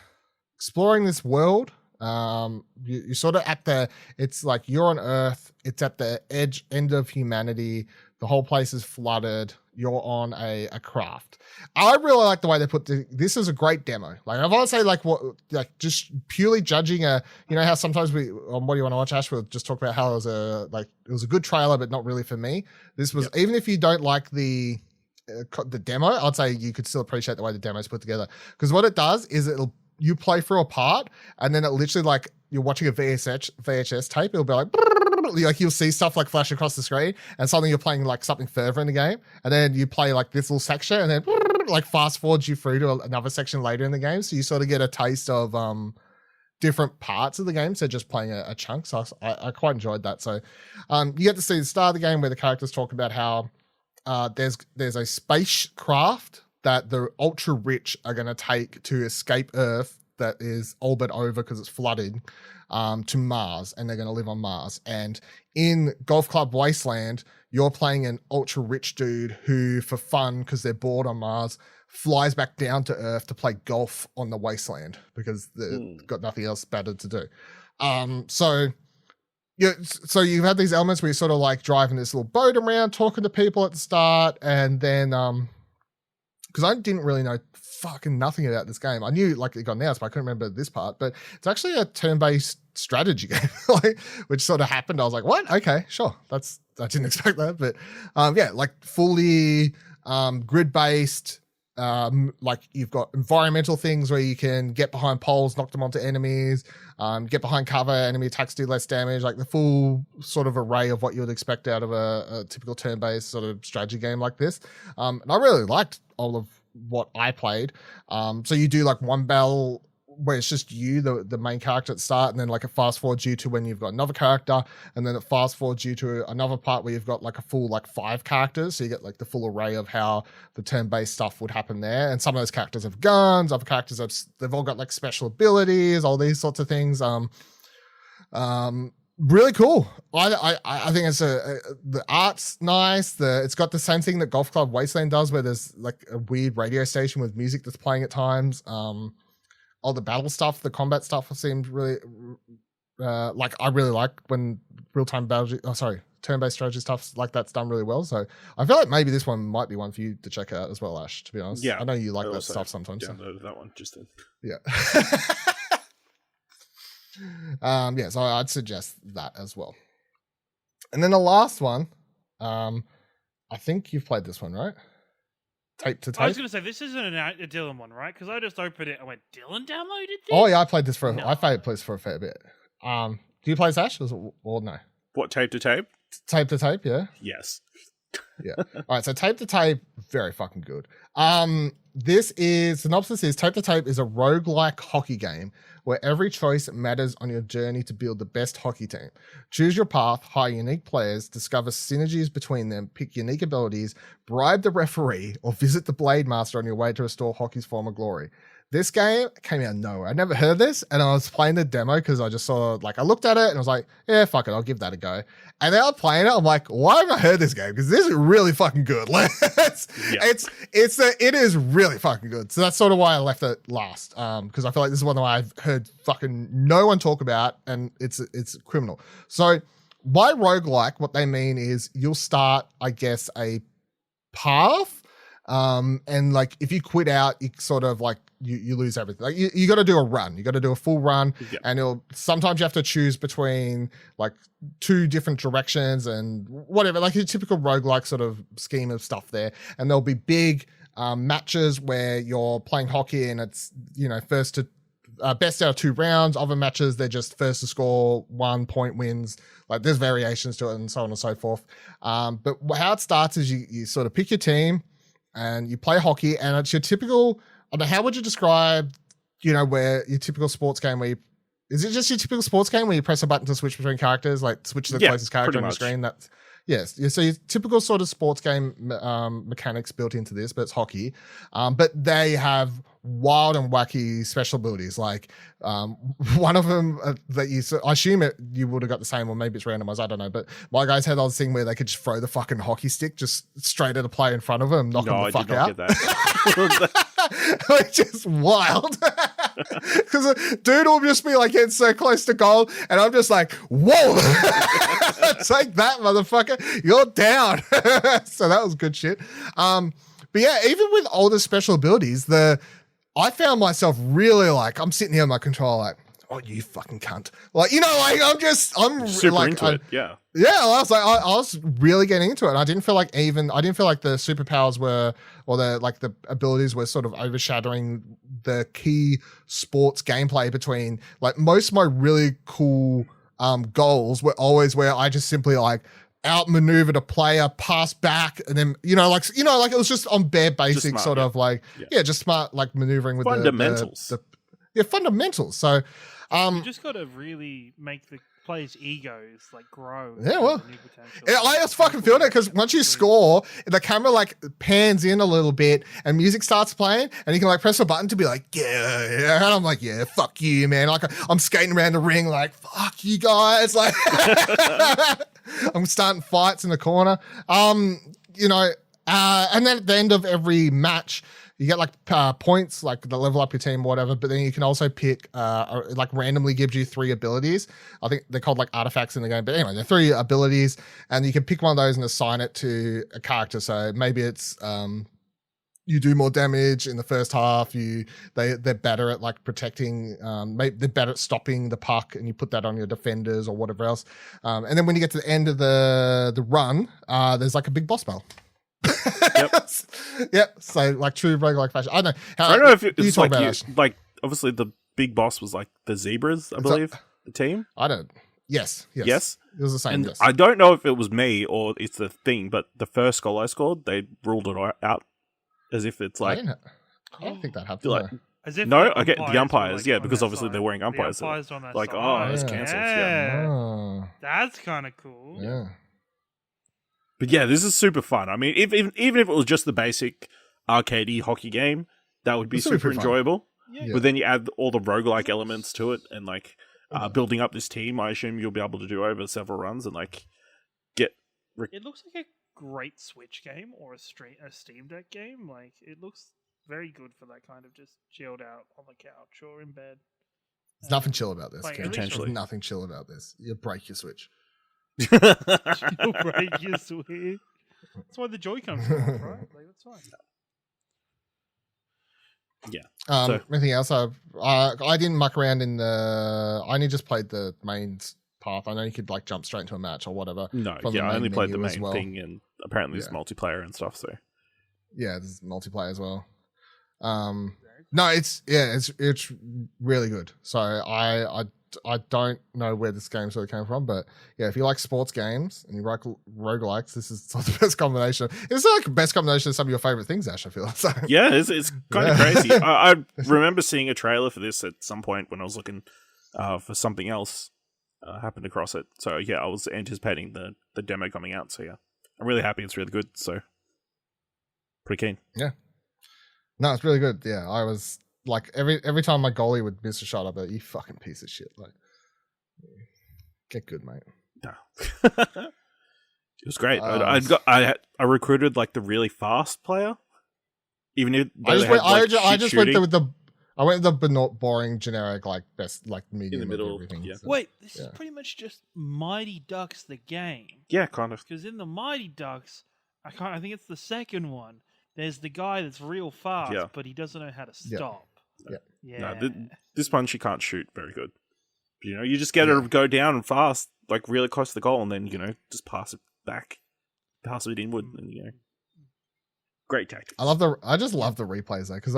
exploring this world. You sort of it's like you're on Earth. It's at the end of humanity. The whole place is flooded. you're on a craft. I really like the way they put this is a great demo. Like, if I would say, like, what, like, just purely judging you know how sometimes we on What Do You Want to Watch, Ash, we'll just talk about how it was a good trailer, but not really for me. This was, even if you don't like the demo, I'd say you could still appreciate the way the demo is put together, because what it does is you play through a part, and then it literally, like, you're watching a VHS tape, it'll be like you'll see stuff like flash across the screen, and suddenly you're playing like something further in the game, and then you play like this little section, and then like fast forwards you through to another section later in the game, so you sort of get a taste of different parts of the game, so just playing a chunk. So I quite enjoyed that. So you get to see the start of the game where the characters talk about how there's a spacecraft that the ultra rich are going to take to escape Earth that is all but over because it's flooded, to Mars, and they're going to live on Mars. And in Golf Club Wasteland, you're playing an ultra rich dude who, for fun, because they're bored on Mars, flies back down to Earth to play golf on the Wasteland because they've got nothing else better to do. So you've had these elements where you're sort of like driving this little boat around, talking to people at the start, and then because I didn't really know fucking nothing about this game. I knew like it got announced, but I couldn't remember this part. But it's actually a turn-based strategy game, like, which sort of happened. I was like, what? Okay, sure. I didn't expect that. But yeah, like fully grid-based. Like you've got environmental things where you can get behind poles, knock them onto enemies, get behind cover, enemy attacks do less damage, like the full sort of array of what you would expect out of a typical turn-based sort of strategy game like this. And I really liked all of what I played. So you do like one battle where it's just you, the main character at the start, and then like it fast forwards you to when you've got another character, and then it fast forwards you to another part where you've got like a full like 5 characters, so you get like the full array of how the turn-based stuff would happen there. And some of those characters have guns, other characters they've all got like special abilities, all these sorts of things. Really cool. I think it's the art's nice. It's got the same thing that Golf Club Wasteland does, where there's like a weird radio station with music that's playing at times. All the battle stuff, the combat stuff seemed really like I really like when turn-based strategy stuff like that's done really well. So I feel like maybe this one might be one for you to check out as well, Ash, to be honest. Yeah, I know you like that stuff sometimes. Downloaded that one just then. Yeah. Yeah, so I'd suggest that as well. And then the last one, I think you've played this one, right? Tape to Tape. I was going to say, this isn't a Dylan one, right? Because I just opened it and went, Dylan downloaded this? Oh, yeah, I played this No. I played this for a fair bit. Do you play Sash or no? What, Tape to Tape? Tape to Tape, yeah? Yes. Yeah. All right, so Tape to Tape, very fucking good. Synopsis is Tape to Tape is a roguelike hockey game where every choice matters on your journey to build the best hockey team. Choose your path, hire unique players, discover synergies between them, pick unique abilities, bribe the referee, or visit the Blade Master on your way to restore hockey's former glory. This game came out of nowhere. I never heard this, and I was playing the demo because I just saw, like, I looked at it and I was like, yeah, fuck it, I'll give that a go. And then I'm playing it, I'm like, why have I heard this game? Because this is really fucking good. It is really fucking good. So that's sort of why I left it last, because I feel like this is one that I've heard fucking no one talk about, and it's criminal. So by roguelike, what they mean is you'll start, I guess, a path. And like if you quit out, you sort of like you lose everything. Like you got to do a run. You got to do a full run, and sometimes you have to choose between like 2 different directions and whatever, like a typical roguelike sort of scheme of stuff there. And there'll be big matches where you're playing hockey, and it's first to best out of 2 rounds. Other matches, they're just first to score 1 point wins. Like there's variations to it and so on and so forth. But how it starts is you sort of pick your team and you play hockey, and it's your typical, I don't know, how would you describe, where your typical sports game is it just your typical sports game where you press a button to switch between characters, like switch to the closest character on the screen? That's, yes. So your typical sort of sports game mechanics built into this, but it's hockey. But they have wild and wacky special abilities. Like one of them that I assume you would have got the same, or maybe it's randomized, I don't know. But my guys had this thing where they could just throw the fucking hockey stick just straight at a player in front of them, knock them the fuck out. Get that. Which is wild. Because a dude will just be like getting so close to goal, and I'm just like, whoa, take that, motherfucker. You're down. So that was good shit. But yeah, even with older special abilities, I found myself really like, I'm sitting here on my controller like, oh, you fucking cunt. Like, you know, like I'm super like, into it. Yeah. Yeah, I was like, I was really getting into it. And I didn't feel like the superpowers were, or the abilities were sort of overshadowing the key sports gameplay between, like, most of my really cool goals were always where I just simply like outmaneuvered a player, pass back, and then, like it was just on bare basic smart, sort of like, just smart, like maneuvering with fundamentals. Fundamentals. So, you just got to really make the players' egos like grow. Yeah, well, new potential. I just fucking feel it because once you score, the camera like pans in a little bit and music starts playing, and you can like press a button to be like, yeah, and I'm like, yeah, fuck you, man. Like I'm skating around the ring, like fuck you guys, like I'm starting fights in the corner, and then at the end of every match, you get like points, like the level up your team or whatever, but then you can also pick, like randomly gives you 3 abilities. I think they're called like artifacts in the game, but anyway, they're 3 abilities, and you can pick one of those and assign it to a character. So maybe it's you do more damage in the first half. They're better at like protecting. Maybe they're better at stopping the puck, and you put that on your defenders or whatever else. And then when you get to the end of the run, there's like a big boss battle. Yep. So like true roguelike fashion. I don't know. I don't know if it's like obviously the big boss was like the zebras, I believe, the team. I don't. Yes. It was the same. And yes. I don't know if it was me or it's the thing, but the first goal I scored, they ruled it out as if it's like. I don't think that happened. Like, as if no, okay, the umpires, because obviously they're wearing umpires. The umpires on that like, side. it's cancelled. Yeah. Oh, That's kind of cool. yeah. But yeah, this is super fun. I mean, even if it was just the basic arcadey hockey game, that would be super enjoyable. Yeah. But then you add all the roguelike elements to it, and like building up this team, I assume you'll be able to do over several runs and like get. It looks like a great Switch game or a Steam Deck game. Like it looks very good for that kind of just chilled out on the couch or in bed. There's nothing chill about this. Potentially, There's nothing chill about this. You break your Switch. You'll break your Switch. That's why the Joy-Cons come off, right? Like, that's fine. Yeah. Anything else? I didn't muck around in the. I only just played the main path. I know you could like jump straight into a match or whatever. No, I only played the main well. thing, and apparently there's multiplayer and stuff. So yeah, there's multiplayer as well. No, it's really good. So I don't know where this game sort of came from, but yeah, if you like sports games and you like roguelikes, this is the best combination. It's like the best combination of some of your favorite things, Ash, I feel. So. Yeah, it's kind of crazy. I remember seeing a trailer for this at some point when I was looking for something else. Happened across it. So yeah, I was anticipating the demo coming out. So yeah, I'm really happy. It's really good. So pretty keen. Yeah. No, it's really good. Yeah, I was like every time my goalie would miss a shot, I'd be like, you fucking piece of shit. Like, get good, mate. No. It was great. I recruited like the really fast player. Even if I went with the boring generic like best like medium in the middle. Everything. Yeah. So, Wait, this is pretty much just Mighty Ducks the game. Yeah, kind of. Because in the Mighty Ducks, I think it's the second one. There's the guy that's real fast, but he doesn't know how to stop. Yeah. No, this punch you can't shoot very good. You just get her to go down and fast, like really close to the goal, and then just pass it back, pass it inward, and great tactics. I just love the replays though, because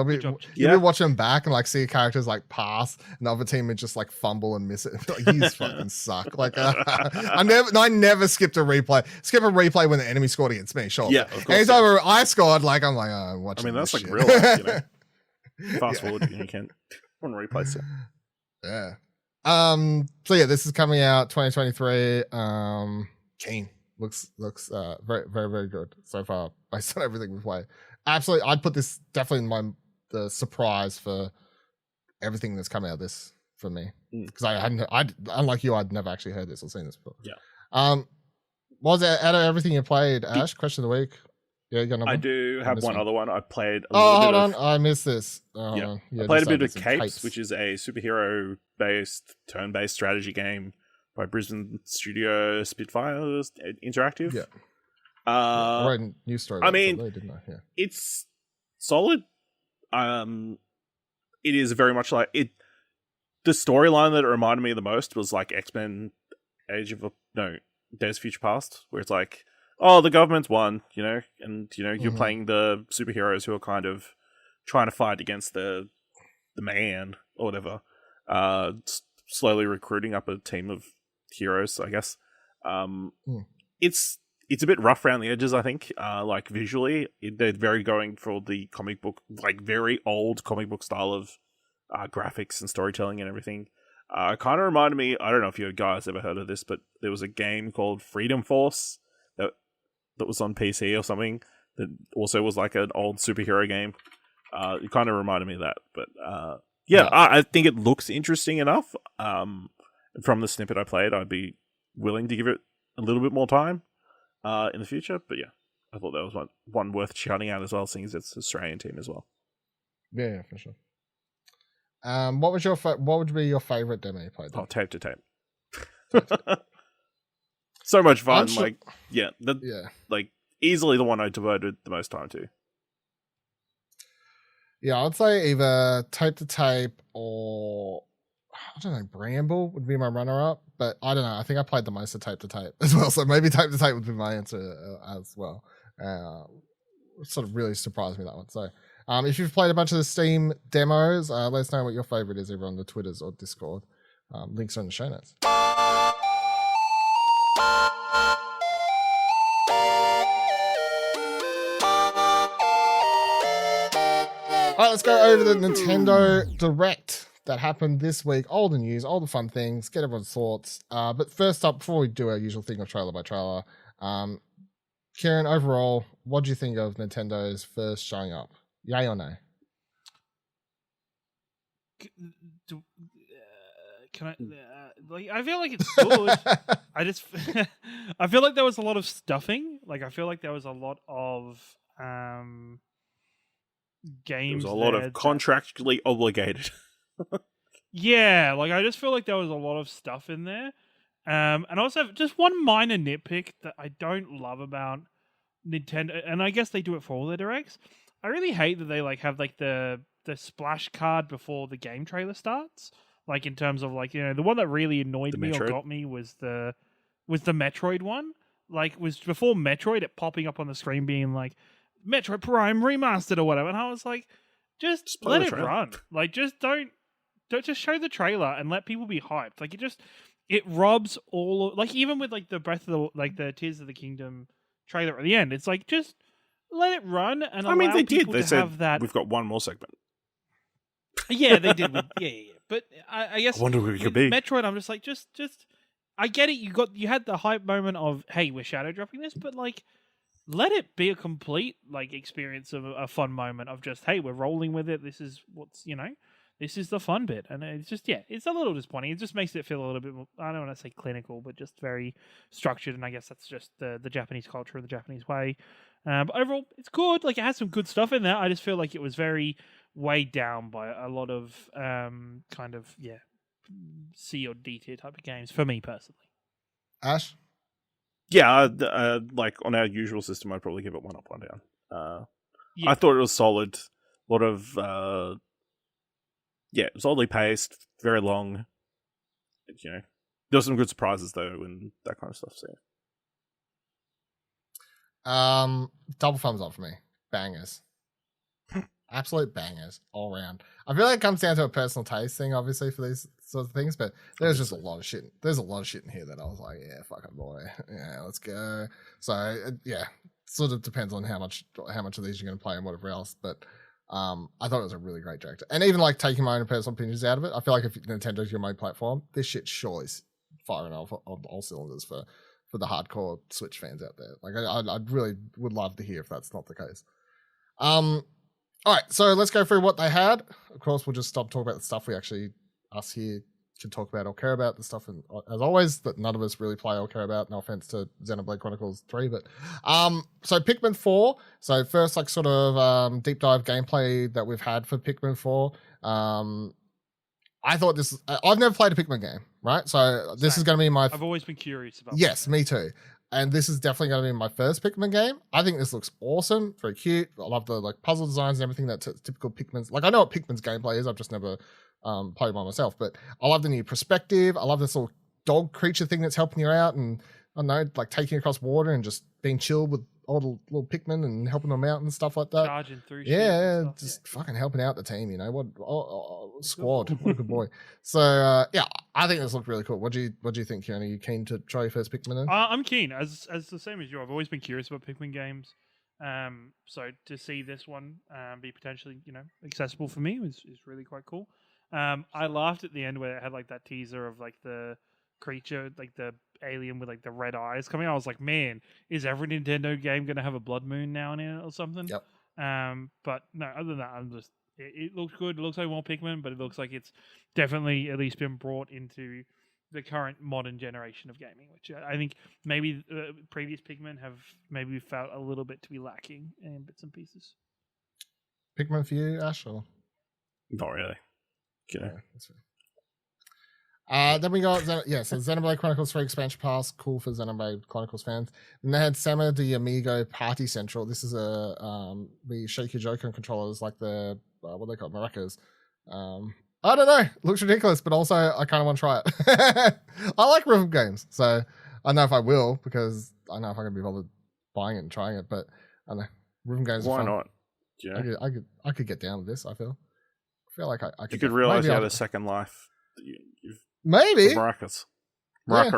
you'll be watching them back and like see characters like pass, and the other team would just like fumble and miss it. Like, you fucking suck. Like I never skipped a replay. Skip a replay when the enemy scored against me. Sure. Yeah. Of course, anytime I scored, like I'm like, oh, watching. I mean, that's like shit. real life. Fast forward, you can't want to replace it. Yeah. So yeah, this is coming out 2023. Keen looks very very very good so far based on everything we've played. Absolutely, I'd put this definitely in the surprise for everything that's come out of this for me, because unlike you, I'd never actually heard this or seen this before. Yeah. What was it out of everything you played, Ash? Question of the week. Yeah, you got another I one? do have missed one one. other one. I played a Oh, little hold bit on. of. I missed this. Yeah, Yeah, I played a just bit of some Capes, which is a superhero-based, turn-based strategy game by Brisbane studio Spitfires Interactive. Yeah. I read a news story I about mean, Zelda, didn't I? Yeah. it's solid. It is very much like it. The storyline that it reminded me the most was like X-Men Days of Future Past, where it's like, oh, the government's won, and you're playing the superheroes who are kind of trying to fight against the man or whatever, slowly recruiting up a team of heroes, I guess. It's a bit rough around the edges, I think. Like visually, they're very going for the comic book, like very old comic book style of graphics and storytelling and everything. It kind of reminded me, I don't know if you guys ever heard of this, but there was a game called Freedom Force that was on PC or something that also was like an old superhero game. It kind of reminded me of that. But I think it looks interesting enough. From the snippet I played, I'd be willing to give it a little bit more time in the future. But yeah, I thought that was one worth shouting out as well, seeing as it's an Australian team as well. Yeah, for sure. What would be your favorite demo you played? Oh, tape to tape. So much fun. Like easily the one I devoted the most time to. Yeah, I'd say either tape to tape or I don't know, Bramble would be my runner-up, but I don't know. I think I played the most of tape to tape as well, so maybe tape to tape would be my answer as well. Sort of really surprised me, that one. So, if you've played a bunch of the Steam demos, let us know what your favorite is either on the Twitters or Discord. Links are in the show notes. All right, let's go over the Nintendo Direct that happened this week. All the news, all the fun things, get everyone's thoughts. But first up, before we do our usual thing of trailer by trailer, Kieran, overall, what do you think of Nintendo's first showing up? Yay or nay? Can I? I feel like it's good. I feel like there was a lot of stuffing. Like I feel like there was a lot of games. There was a lot of contractually obligated. Yeah, like I just feel like there was a lot of stuff in there. And also just one minor nitpick that I don't love about Nintendo, and I guess they do it for all their directs. I really hate that they have the splash card before the game trailer starts. Like in terms of the one that really annoyed me or got me was the Metroid one. Like was before Metroid, it popping up on the screen being like Metroid Prime Remastered or whatever, and I was like, just let it run. Like just don't just show the trailer and let people be hyped. Like it robs all of, even with the Breath of the Tears of the Kingdom trailer at the end. It's like just let it run and allow they people did. They to said have that. We've got one more segment. Yeah, they did. Yeah. But I guess I wonder who it could be. Metroid, I'm just like, just. I get it. You had the hype moment of, hey, we're shadow dropping this, but let it be a complete experience of a fun moment of just, hey, we're rolling with it. This is this is the fun bit, and it's just it's a little disappointing. It just makes it feel a little bit more, I don't want to say clinical, but just very structured. And I guess that's just the Japanese culture and the Japanese way. But overall, it's good. It has some good stuff in there. I just feel like it was very weighed down by a lot of C or D tier type of games for me personally. Ash? Yeah, on our usual system, I'd probably give it 1 up, 1 down. I thought it was solid. A lot of solidly paced, very long. There were some good surprises though, and that kind of stuff. So, double thumbs up for me. Bangers. Absolute bangers all around. I feel like it comes down to a personal taste thing, obviously, for these sorts of things, but there's just a lot of shit. There's a lot of shit in here that I was like, yeah, fucking boy. Yeah, let's go. So, sort of depends on how much of these you're going to play and whatever else, but I thought it was a really great director. And even taking my own personal opinions out of it, I feel like if Nintendo's your main platform, this shit surely is firing off on all cylinders for the hardcore Switch fans out there. I really would love to hear if that's not the case. All right, so let's go through what they had. Of course, we'll just stop talking about the stuff us here can talk about or care about the stuff, and as always, that none of us really play or care about. No offense to Xenoblade Chronicles 3, but so Pikmin 4. So first, like sort of deep dive gameplay that we've had for Pikmin 4. I thought this. I've never played a Pikmin game, right? So this is going to be my. I've always been curious about. Yes, me too. And this is definitely going to be my first Pikmin game. I think this looks awesome, very cute. I love the like puzzle designs and everything that typical Pikmin's. Like I know what Pikmin's gameplay is. I've just never played by myself. But I love the new perspective. I love this little dog creature thing that's helping you out, and I don't know, like taking across water and just being chill with all the little Pikmin and helping them out and stuff like that. Charging through. Yeah, just fucking helping out the team. You know what? Squad. What a good boy. So yeah, I think this looked really cool. What do you think, Kieran? Are you keen to try your first Pikmin in? I'm keen, as the same as you. I've always been curious about Pikmin games. So to see this one be potentially, accessible for me is really quite cool. I laughed at the end where it had like that teaser of like the creature, like the alien with like the red eyes coming. I was like, man, is every Nintendo game going to have a blood moon now in it or something? Yep. But no, other than that, I'm just. It looks good. It looks like more Pikmin, but it looks like it's definitely at least been brought into the current modern generation of gaming, which I think maybe previous Pikmin have maybe felt a little bit to be lacking in bits and pieces. Pikmin for you, Ash? Or? Not really. Okay. Yeah, that's fair. Then we got so Xenoblade Chronicles 3 expansion pass, cool for Xenoblade Chronicles fans. And they had Sama de Amigo Party Central. This is we shake your Joy-Con controllers like the what they call maracas. I don't know, it looks ridiculous, but also I kind of want to try it. I like rhythm games, so I don't know if I will because I don't know if I can be bothered buying it and trying it. But I don't know, rhythm games. Why are fun. not? Yeah. I could get down with this. I feel like I could. You could realize you had a second life. Maybe maracas. Yeah,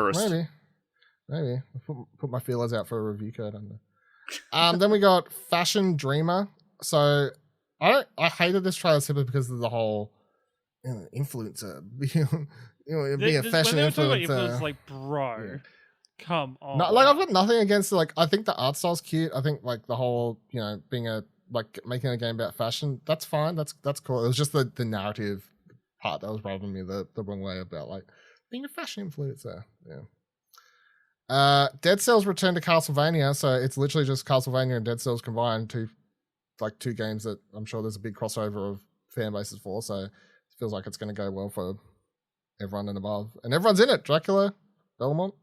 maybe. I'll put my feelers out for a review code under. Then we got Fashion Dreamer. So I hated this trailer simply because of the whole influencer, being a fashion influencer. Like, bro, come on. No, like I've got nothing against it. Like I think the art style's cute. I think like the whole being making a game about fashion, that's fine. That's cool. It was just the narrative part that was rubbing me the wrong way about like being a fashion influencer. Yeah. Dead Cells returned to Castlevania, so it's literally just Castlevania and Dead Cells combined, two games that I'm sure there's a big crossover of fan bases for, so it feels like it's going to go well for everyone and above. And everyone's in it. Dracula, Belmont,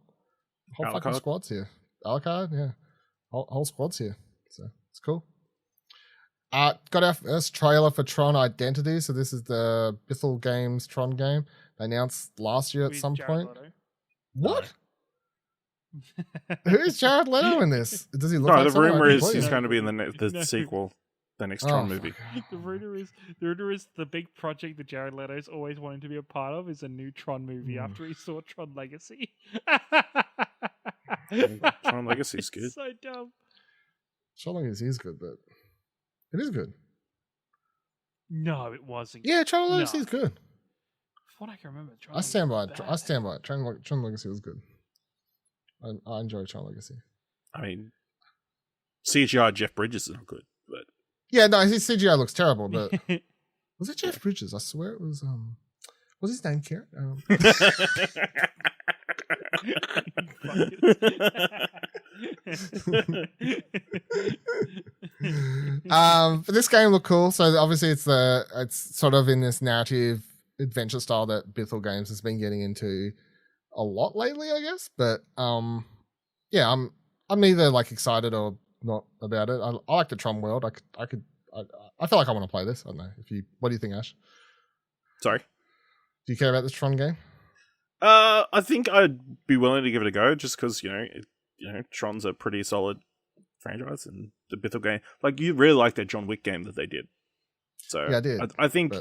whole fucking squad's here. Alucard, yeah. Whole squad's here. So it's cool. Got our first trailer for Tron Identity. So this is the Bithell Games Tron game. They announced last year at some point. What? Who's Jared Leto in this? Does he look like the rumor is he's No. going to be in the sequel, the next Tron movie. The rumor is the big project that Jared Leto's always wanted to be a part of is a new Tron movie after he saw Tron Legacy. Tron Legacy's good. So dumb. Tron Legacy is good, but it is good. No, it wasn't. Yeah, Tron Legacy is good. From what I can remember, Tron I stand by it. Legacy I was stand by it. Tron Legacy was good. I enjoy Tron Legacy. I mean, CGI Jeff Bridges is not good, but yeah, no, his CGI looks terrible. But was it Jeff Bridges? I swear it was. What's his name, Kieran? But this game looked cool. So obviously it's sort of in this narrative adventure style that Bithell Games has been getting into a lot lately, I guess. But yeah, I'm neither like excited or not about it. I like the Tron world. I feel like I want to play this. I don't know what do you think, Ash? Sorry, do you care about this Tron game? I think I'd be willing to give it a go just because Tron's a pretty solid franchise, and the Bithell game, like you really like that John Wick game that they did. So yeah, I did. I think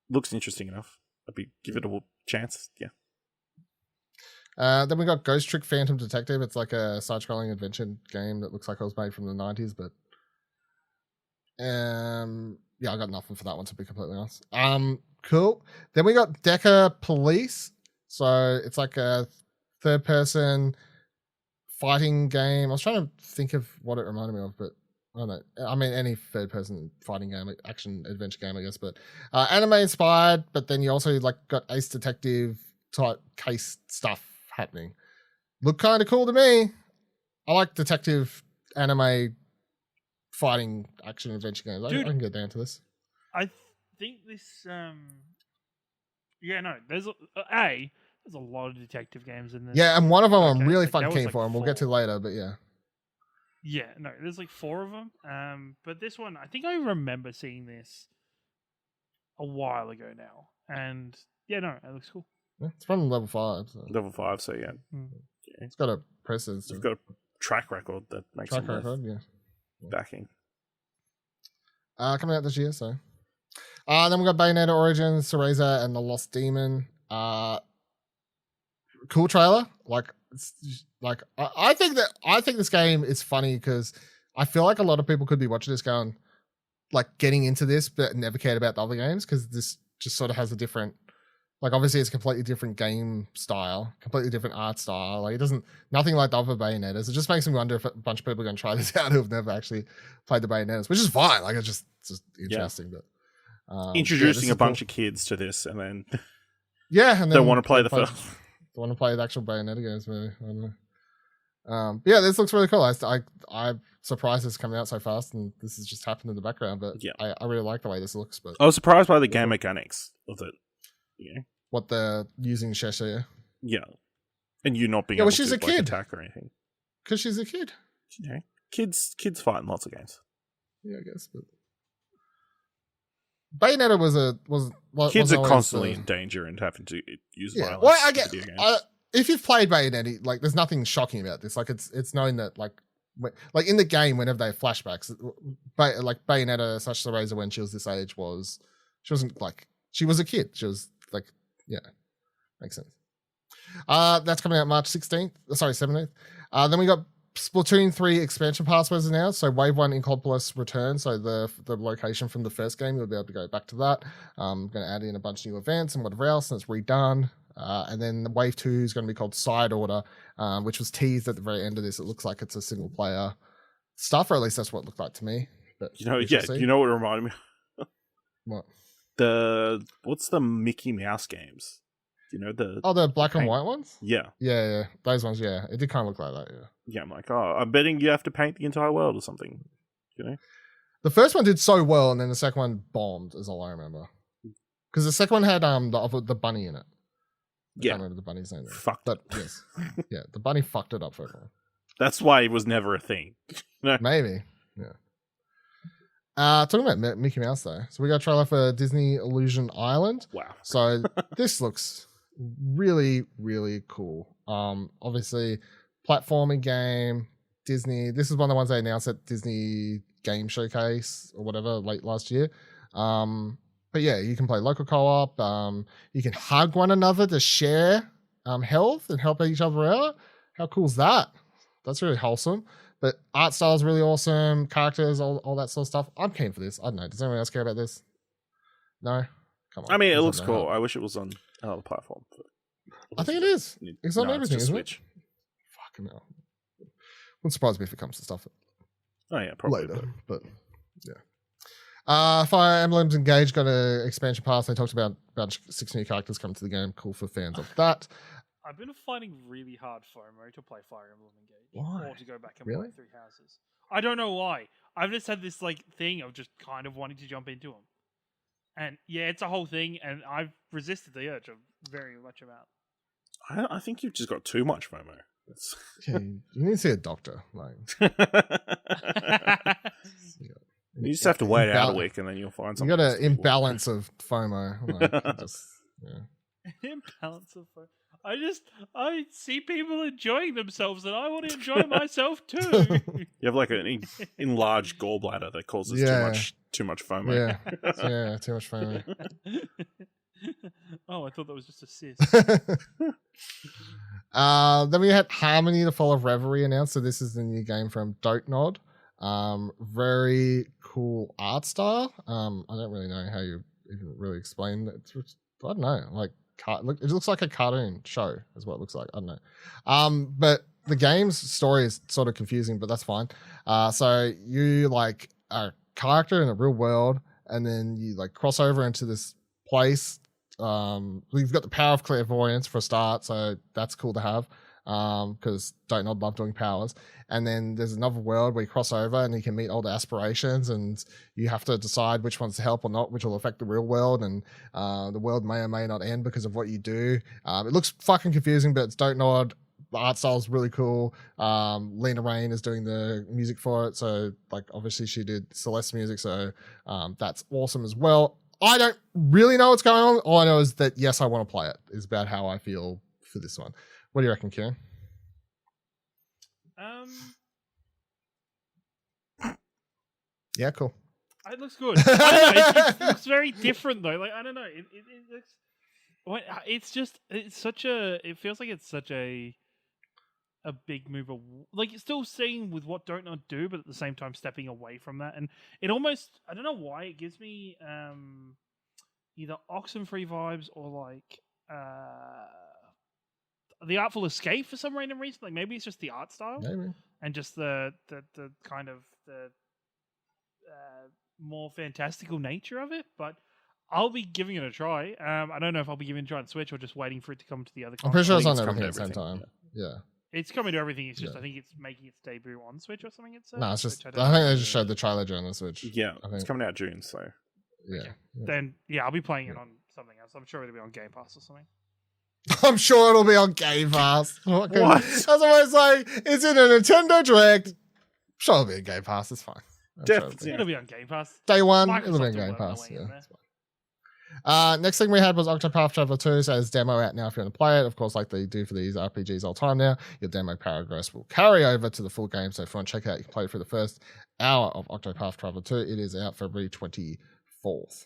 looks interesting enough. Give it a chance. Yeah. Then we got Ghost Trick Phantom Detective. It's like a side-scrolling adventure game that looks like it was made from the 90s, but yeah, I got nothing for that one, to be completely honest. Cool. Then we got Deca Police. So it's like a third-person fighting game. I was trying to think of what it reminded me of, but I don't know. I mean, any third-person fighting game, action adventure game, I guess. But anime inspired. But then you also like got Ace Detective type case stuff happening. Look kind of cool to me. I like detective anime fighting action adventure games. I can get down to this. I think this. Yeah, no. There's a lot of detective games in this. Yeah, and one of them I'm really like, fucking keen like for, and we'll get to later. But yeah. Yeah, no, there's like 4 of them. But this one, I think I remember seeing this a while ago now, and yeah, no, it looks cool. Yeah, it's from level 5. So. Level 5, so yeah. It's got a precedence. It's got a track record that makes it backing. Coming out this year, so. Then we got Bayonetta Origins, Cereza, and the Lost Demon. Cool trailer. I think this game is funny because I feel like a lot of people could be watching this going, like, getting into this, but never cared about the other games because this just sort of has a different, like, obviously it's a completely different game style, completely different art style. Like, it doesn't, nothing like the other Bayonettas. It just makes me wonder if a bunch of people are going to try this out who have never actually played the Bayonettas, which is fine. Like, it's just interesting. Yeah. But introducing a bunch of kids to this and then and don't want to play the first. Don't want to play the actual Bayonetta games, maybe. I don't know. But yeah, this looks really cool. I'm surprised it's coming out so fast, and this has just happened in the background. But yeah, I really like the way this looks. But I was surprised by the game mechanics of it. Yeah, what they're using Cherie. Yeah, and you not being able she's to a kid. attack or anything because she's a kid. Yeah, kids fight in lots of games. Yeah, I guess. But Bayonetta was kids are constantly in danger and having to use violence. Well, I get if you've played Bayonetta, like there's nothing shocking about this. Like it's known that like in the game, whenever they have flashbacks, like Bayonetta / Cereza when she was this age she wasn't like she was a kid. She was like makes sense. That's coming out March 17th. Then we got Splatoon 3 expansion pass was announced. So Wave 1 Incopolis returns. So the location from the first game, you'll be able to go back to that. I'm going to add in a bunch of new events and whatever else, and it's redone. And then the Wave 2 is going to be called Side Order, which was teased at the very end of this. It looks like it's a single player stuff, or at least that's what it looked like to me. But you know what it reminded me of? What? What's the Mickey Mouse games? Do you know the black and white ones? Yeah. Yeah. Those ones, yeah. It did kind of look like that, yeah. Yeah, I'm like, I'm betting you have to paint the entire world or something. You know? The first one did so well, and then the second one bombed, is all I remember. Because the second one had the bunny in it. I can't remember the bunny's name. But yes. Yeah, the bunny fucked it up for everyone. That's why it was never a thing. No. Maybe. Yeah. Talking about Mickey Mouse though. So we got a trailer for Disney Illusion Island. Wow. So this looks really, really cool. Obviously platforming game, Disney. This is one of the ones they announced at Disney Game Showcase or whatever late last year. But yeah, you can play local co-op. You can hug one another to share health and help each other out. How cool is that? That's really wholesome. But art style is really awesome. Characters, all that sort of stuff. I'm keen for this. I don't know. Does anyone else care about this? No? Come on. I mean, it looks cool. I wish it was on another platform. I think it is. It's on everything, isn't Switch. It? Fucking hell. Wouldn't surprise me if it comes to stuff Oh yeah, probably later. But yeah. Fire Emblem's Engage got an expansion pass. They talked about 6 new characters coming to the game. Cool for fans of that. I've been finding really hard FOMO to play Fire Emblem Engage. Why? Or to go back and play Three Houses. I don't know why. I've just had this thing of just kind of wanting to jump into them. And yeah, it's a whole thing, and I've resisted the urge of very much about. I think you've just got too much FOMO. Yeah, you need to see a doctor. You just have to wait out a week, and then you'll find something. You got an imbalance of FOMO. Imbalance of FOMO. I see people enjoying themselves, and I want to enjoy myself too. You have an enlarged gallbladder that causes too much FOMO. Yeah, too much FOMO. Oh, I thought that was just a cyst. Then we had Harmony: The Fall of Reverie announced. So this is the new game from Dotenod. Very cool art style. I don't really know how you even really explain that. I don't know. It looks like a cartoon show is what it looks like. I don't know. But the game's story is sort of confusing, but that's fine. So you like a character in a real world, and then you like cross over into this place. We've got the power of clairvoyance for a start, so that's cool to have. Because don't not love doing powers. And then there's another world where you cross over and you can meet all the aspirations, and you have to decide which ones to help or not, which will affect the real world, and the world may or may not end because of what you do. It looks fucking confusing, but it's don't nod. The art style is really cool. Lena Raine is doing the music for it, so like obviously she did Celeste music, so that's awesome as well. I don't really know what's going on. All I know is that yes, I want to play it. Is about how I feel for this one. What do you reckon, Kieran? Yeah, cool. It looks good. I don't know. It looks very different though. Like I don't know. It looks. It feels like it's such a big move. Like it's still seeing with what Don't Not do, but at the same time stepping away from that. And it almost, I don't know why it gives me either Oxenfree vibes or like the Artful Escape for some random reason. Like maybe it's just the art style, Maybe. and just the kind of the more fantastical nature of it. But I'll be giving it a try. I don't know if I'll be giving it a try on Switch or just waiting for it to come to the other I'm console. pretty sure it's I on think everything it's at the same coming time. to Yeah. It's coming to everything. It's just Yeah. I think it's making its debut on Switch or something. It says. No, it's just which I think they just showed the trailer during the Switch. Yeah, I it's think. coming out June, so Yeah. Okay. Yeah. Then I'll be playing it on something else. I'm sure it'll be on Game Pass or something. I'm sure it'll be on Game Pass. What? What? That's what I was like. It's in a Nintendo Direct. Sure, it'll be on Game Pass. It's fine. I'm sure it'll Definitely. be. It'll be on Game Pass. Day one, Microsoft it'll be on will Game work Pass. their way Yeah. in there. It's fine. Next thing we had was Octopath Traveler 2, so there's demo out now if you want to play it. Of course, like they do for these RPGs all the time now, your demo progress will carry over to the full game. So if you want to check it out, you can play through the first hour of Octopath Traveler 2. It is out February 24th.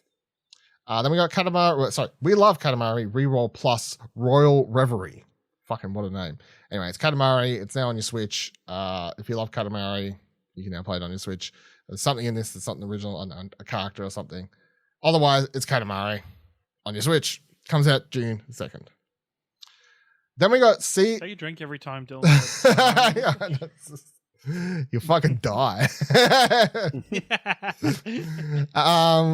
Then we got Katamari. Sorry, we love Katamari Reroll Plus Royal Reverie. Fucking what a name. Anyway, it's Katamari. It's now on your Switch. If you love Katamari, you can now play it on your Switch. There's something in this that's something original, a character or something. Otherwise, it's Katamari on your Switch. Comes out June 2nd. Then we got So you drink every time, Dylan. You fucking die.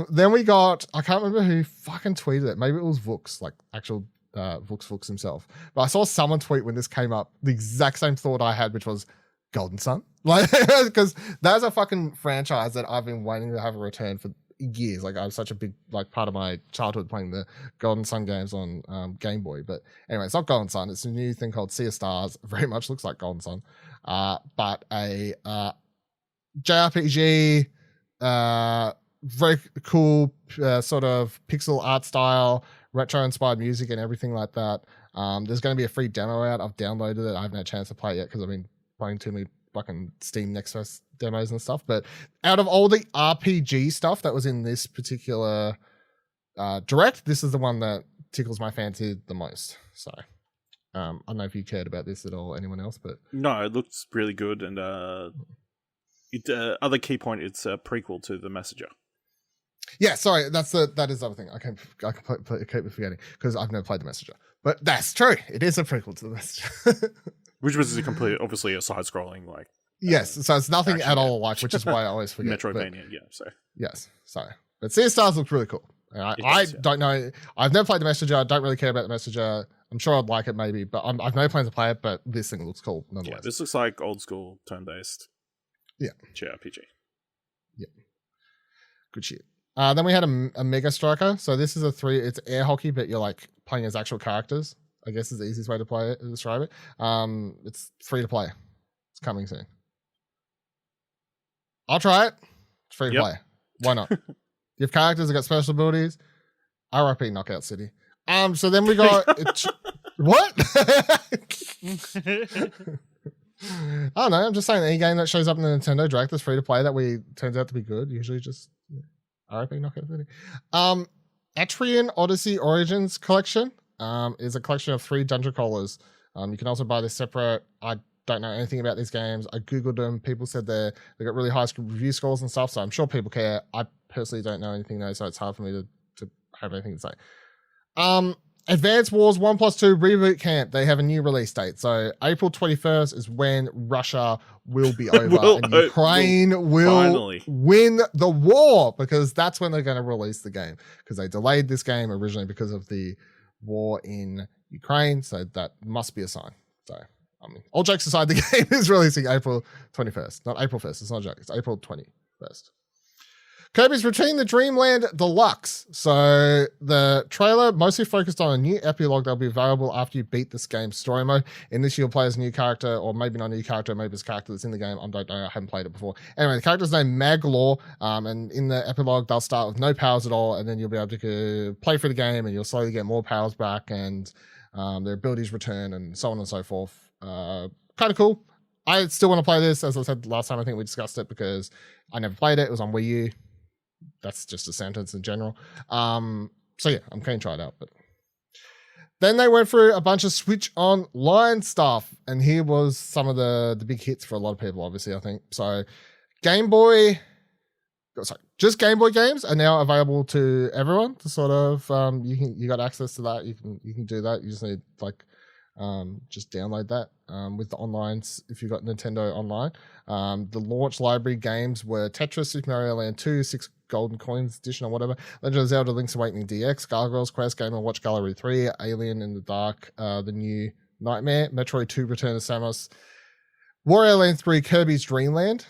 Then we got, I can't remember who fucking tweeted it. Maybe it was Vooks, like actual Vooks himself. But I saw someone tweet when this came up the exact same thought I had, which was Golden Sun. Like, because that's a fucking franchise that I've been waiting to have a return for years. Like, I was such a big like part of my childhood playing the Golden Sun games on Game Boy. But anyway, it's not Golden Sun. It's a new thing called Sea of Stars. Very much looks like Golden Sun, but a JRPG, very cool sort of pixel art style, retro inspired music and everything like that. There's going to be a free demo out. I've downloaded it. I haven't had a chance to play it yet because I've been playing too many fucking Steam Next Fest demos and stuff. But out of all the RPG stuff that was in this particular direct, this is the one that tickles my fancy the most. So I don't know if you cared about this at all, anyone else, but no, it looks really good. And other key point, it's a prequel to The Messenger. yeah, sorry, that is the other thing. I keep forgetting because I've never played The Messenger, but that's true. It is a prequel to The Messenger. Which was obviously a side-scrolling, like... Yes, so it's nothing action at all like, which is why I always forget. Metroidvania, yeah, so... Yes, sorry. But Sea of Stars looks really cool. I don't know. I've never played The Messenger. I don't really care about The Messenger. I'm sure I'd like it maybe, but I've no plans to play it, but this thing looks cool nonetheless. Yeah, this looks like old-school turn-based JRPG. Yeah. Good shit. Then we had a Mega Striker. So this is it's air hockey, but you're like playing as actual characters, I guess is the easiest way to describe it. It's free to play. It's coming soon. I'll try it. It's free to play. Why not? You have characters that got special abilities. RIP Knockout City. So then we got what? I don't know. I'm just saying any game that shows up in the Nintendo Direct that's free to play turns out to be good. Usually just RIP Knockout City. Atrian Odyssey Origins Collection is a collection of 3 dungeon crawlers. You can also buy this separate. I don't know anything about these games. I googled them. People said they got really high review scores and stuff, so I'm sure people care. I personally don't know anything though, so it's hard for me to have anything to say. Advance Wars 1+2 Reboot Camp. They have a new release date. So April 21st is when Russia will be over and Ukraine will finally win the war, because that's when they're going to release the game, because they delayed this game originally because of the war in Ukraine. So that must be a sign. So, I mean, all jokes aside, the game is releasing April 21st, not April 1st. It's not a joke. It's April 21st. Kirby's Return to Dreamland Deluxe. So the trailer mostly focused on a new epilogue that'll be available after you beat this game's story mode. In this, you'll play as a new character, or maybe not a new character, maybe it's a character that's in the game. I don't know. I haven't played it before. Anyway, the character's named Maglaw, and in the epilogue, they'll start with no powers at all, and then you'll be able to play through the game, and you'll slowly get more powers back, and their abilities return, and so on and so forth. Kind of cool. I still want to play this. As I said last time, I think we discussed it, because I never played it. It was on Wii U. That's just a sentence in general. So yeah, I'm keen to try it out. But then they went through a bunch of Switch Online stuff, and here was some of the big hits for a lot of people, obviously, I think. So Game Boy, just Game Boy games are now available to everyone. To sort of you got access to that. You can do that. You just need just download that with the online if you've got Nintendo Online. The launch library games were Tetris, Super Mario Land 2, 6 Golden Coins Edition or whatever, Legend of Zelda Link's Awakening DX, Gargoyles Quest, Game & Watch Gallery 3, Alien in the Dark, The New Nightmare, Metroid 2 Return of Samus, Wario Land 3 Kirby's Dream Land.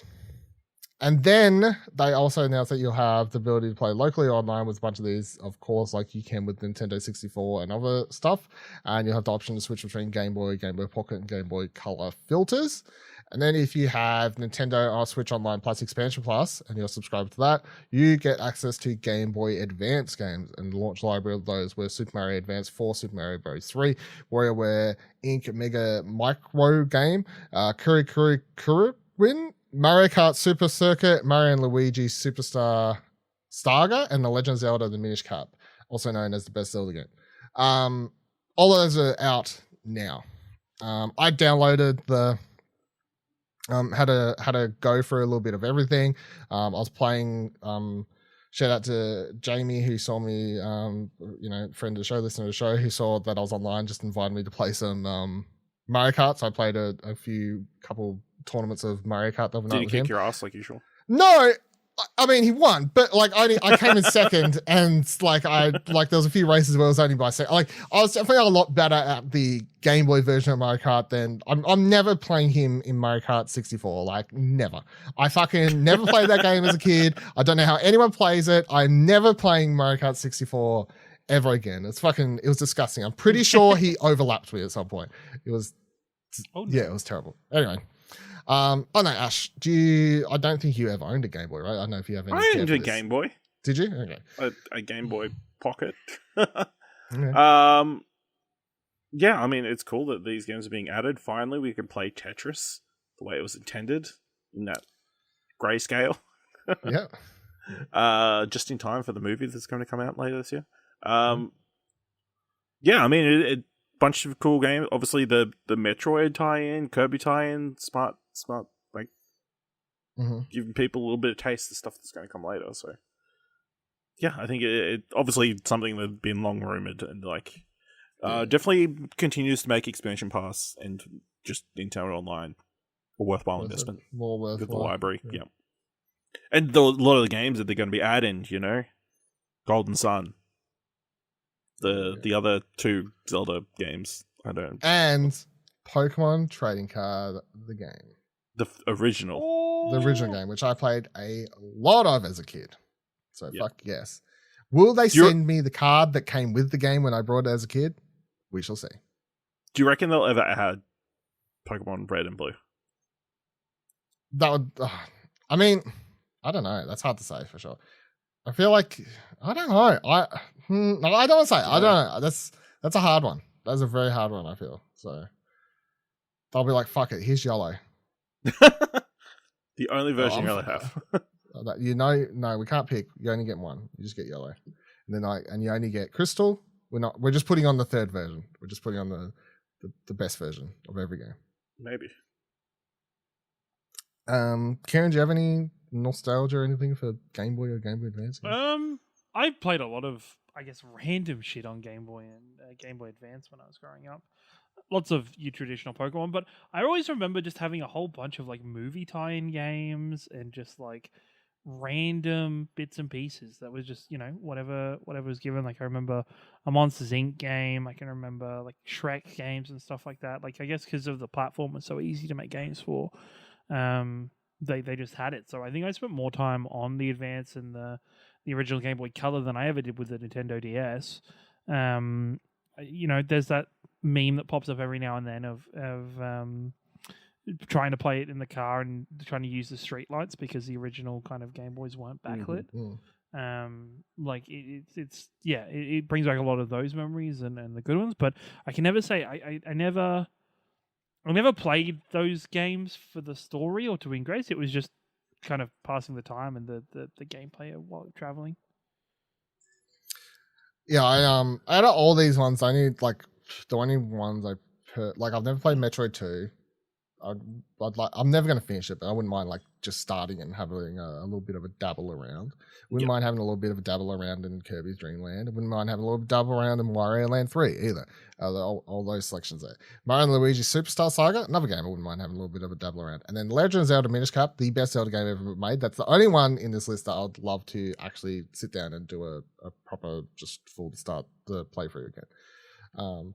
And then they also announced that you'll have the ability to play locally online with a bunch of these, of course, like you can with Nintendo 64 and other stuff. And you'll have the option to switch between Game Boy Pocket, and Game Boy Color filters. And then if you have Nintendo or Switch Online Plus Expansion Plus, and you're subscribed to that, you get access to Game Boy Advance games. And the launch library of those were Super Mario Advance 4, Super Mario Bros. 3, WarioWare Inc. Mega Micro Game, Kuririn, Mario Kart Super Circuit, Mario and Luigi Superstar Starga, and The Legend of Zelda The Minish Cap, also known as the best Zelda game. All of those are out now. I downloaded the had to go through a little bit of everything. I was playing. Shout out to Jamie, who saw me, friend of the show, listener to the show, who saw that I was online, just invited me to play some Mario Kart. So I played a couple tournaments of Mario Kart the other night. Did he kick your ass like usual? No, I mean he won, but like I came in second, and there was a few races where it was only by second. Like I was definitely a lot better at the Game Boy version of Mario Kart than I'm never playing him in Mario Kart 64. Like never. I fucking never played that game as a kid. I don't know how anyone plays it. I'm never playing Mario Kart 64 ever again. It was disgusting. I'm pretty sure he overlapped me at some point. It was it was terrible. Anyway. No, Ash, I don't think you ever owned a Game Boy, right? I don't know if you have any. I owned a Game Boy. Did you? Okay. A Game Boy Pocket. Okay. Yeah, I mean, it's cool that these games are being added. Finally, we can play Tetris the way it was intended in that grayscale. Yeah. Just in time for the movie that's going to come out later this year. Yeah, I mean, it bunch of cool games. Obviously, the Metroid tie-in, Kirby tie-in, smart, like giving people a little bit of taste of stuff that's going to come later. So, yeah, I think it obviously something that's been long rumored, and like definitely continues to make expansion pass and just Nintendo Online a worthwhile investment. More worthwhile with the library, yeah. And a lot of the games that they're going to be adding, Golden Sun. The other two Zelda games, and Pokemon Trading Card, the game, the original game, which I played a lot of as a kid. So fuck yes. Will they send me the card that came with the game when I brought it as a kid? We shall see. Do you reckon they'll ever add Pokemon Red and Blue? That would. I mean, I don't know. That's hard to say for sure. I feel like I don't know. I don't want to say. I don't know. That's a hard one. That's a very hard one. I feel so. They'll be like, "Fuck it. Here's yellow." The only version you really have. No, we can't pick. You only get one. You just get yellow, and then you only get crystal. We're just putting on the third version. We're just putting on the best version of every game. Maybe. Karen, do you have any nostalgia or anything for Game Boy or Game Boy Advance? I played a lot of I guess, random shit on Game Boy and Game Boy Advance when I was growing up. Lots of your traditional Pokemon, but I always remember just having a whole bunch of like movie tie-in games and just like random bits and pieces that was just, whatever was given. Like I remember a Monsters Inc. game. I can remember like Shrek games and stuff like that. Like I guess because of the platform was so easy to make games for, they just had it. So I think I spent more time on the Advance and the original Game Boy Color than I ever did with the Nintendo DS. There's that meme that pops up every now and then of trying to play it in the car and trying to use the street lights because the original kind of Game Boys weren't backlit. It brings back a lot of those memories and the good ones. But I can never say I never played those games for the story or to win grace. It was just kind of passing the time and the gameplay while traveling. Yeah, out of all these ones, I need like the only ones I've never played Metroid 2. I'm never going to finish it, but I wouldn't mind like just starting and having a little bit of a dabble around. Wouldn't mind having a little bit of a dabble around in Kirby's Dream Land. I wouldn't mind having a little dabble around in Wario Land 3 either. All those selections there. Mario & Luigi Superstar Saga, another game I wouldn't mind having a little bit of a dabble around. And then Legend of Zelda Minish Cap, the best Zelda game ever made. That's the only one in this list that I'd love to actually sit down and do a proper just full start the playthrough again.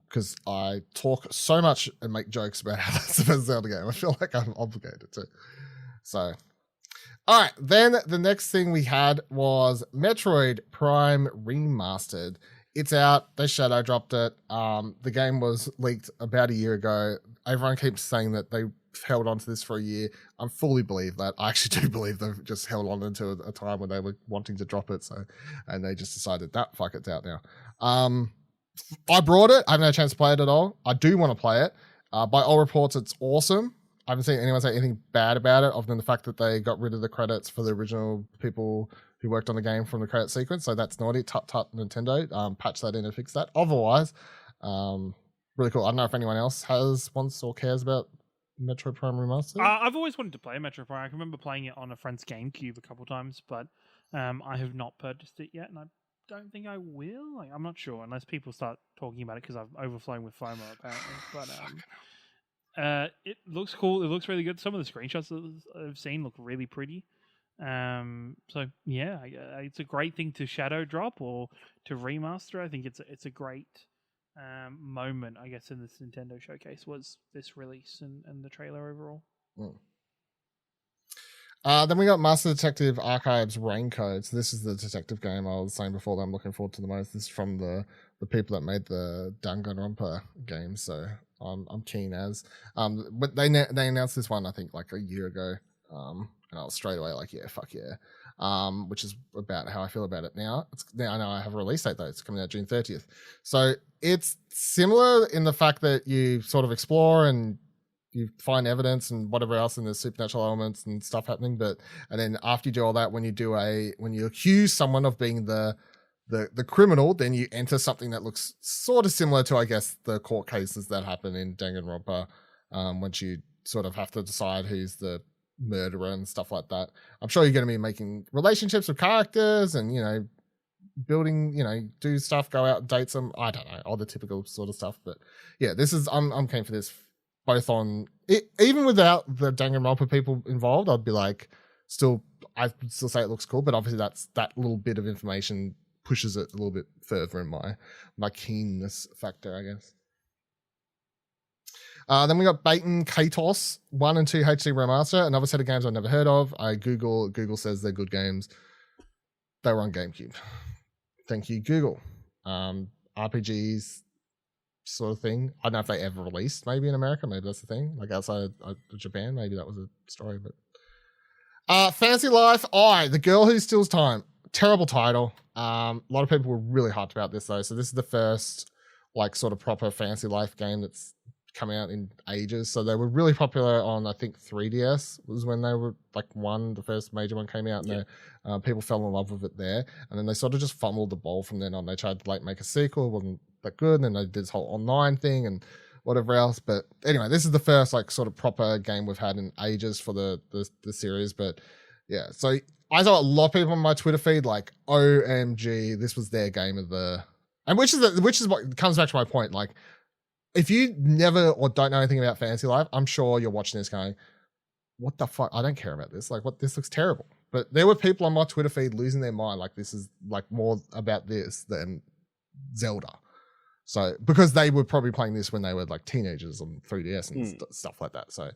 Because I talk so much and make jokes about how that's the best Zelda game. I feel like I'm obligated to. So, all right. Then the next thing we had was Metroid Prime Remastered. It's out. They shadow dropped it. The game was leaked about a year ago. Everyone keeps saying that they held on to this for a year. I fully believe that. I actually do believe they've just held on until a time when they were wanting to drop it. And they just decided that fuck it's out now. I brought it. I haven't had a chance to play it at all. I do want to play it. By all reports, it's awesome. I haven't seen anyone say anything bad about it, other than the fact that they got rid of the credits for the original people who worked on the game from the credit sequence. So that's naughty. Tut Nintendo. Patch that in and fix that. Otherwise, really cool. I don't know if anyone else wants or cares about Metroid Prime Remastered. I've always wanted to play Metroid Prime. I can remember playing it on a friend's GameCube a couple times, but I have not purchased it yet, and I don't think I will. I'm not sure unless people start talking about it because I've overflown with FOMO apparently. But it looks cool. It looks really good. Some of the screenshots that I've seen look really pretty. So yeah, it's a great thing to shadow drop or to remaster. I think it's a great moment, I guess, in this Nintendo showcase was this release and the trailer overall. Then we got Master Detective Archives Raincoat. So this is the detective game I was saying before that I'm looking forward to the most. This is from the people that made the Danganronpa game, so I'm keen as. But they announced this one I think like a year ago, and I was straight away like, yeah, fuck yeah. Which is about how I feel about it now. I know I have a release date though. It's coming out June 30th. So it's similar in the fact that you sort of explore and you find evidence and whatever else, and there's supernatural elements and stuff happening. And then after you do all that, when you accuse someone of being the criminal, then you enter something that looks sort of similar to, I guess, the court cases that happen in Danganronpa. Once you sort of have to decide who's the murderer and stuff like that. I'm sure you're going to be making relationships with characters and, building, do stuff, go out and date some, I don't know, all the typical sort of stuff. But yeah, I'm keen for this. Both on it, even without the Danganronpa people involved, I'd be like, I'd still say it looks cool, but obviously that little bit of information pushes it a little bit further in my keenness factor, I guess. Then we got Baten Kaitos 1 and 2 HD Remaster, another set of games I've never heard of. Google says they're good games. They were on GameCube. Thank you, Google. RPGs sort of thing. I don't know if they ever released maybe in America. Maybe that's the thing. Like outside of Japan, maybe that was a story. But Fantasy Life I, The Girl Who Steals Time. Terrible title. A lot of people were really hyped about this though. So this is the first like sort of proper Fantasy Life game that's come out in ages. So they were really popular on I think 3DS was when they were like the first major one came out, and people fell in love with it there. And then they sort of just fumbled the ball from then on. They tried to like make a sequel, it wasn't that good, and then they did this whole online thing and whatever else. But anyway, this is the first like sort of proper game we've had in ages for the series. But yeah, so I saw a lot of people on my Twitter feed like, OMG, this was their game of the, and which is what comes back to my point. Like, if you never or don't know anything about Fantasy Life, I'm sure you're watching this going, what the fuck? I don't care about this. Like, this looks terrible. But there were people on my Twitter feed losing their mind. Like, this is like more about this than Zelda. So, because they were probably playing this when they were like teenagers on 3DS and stuff like that. So,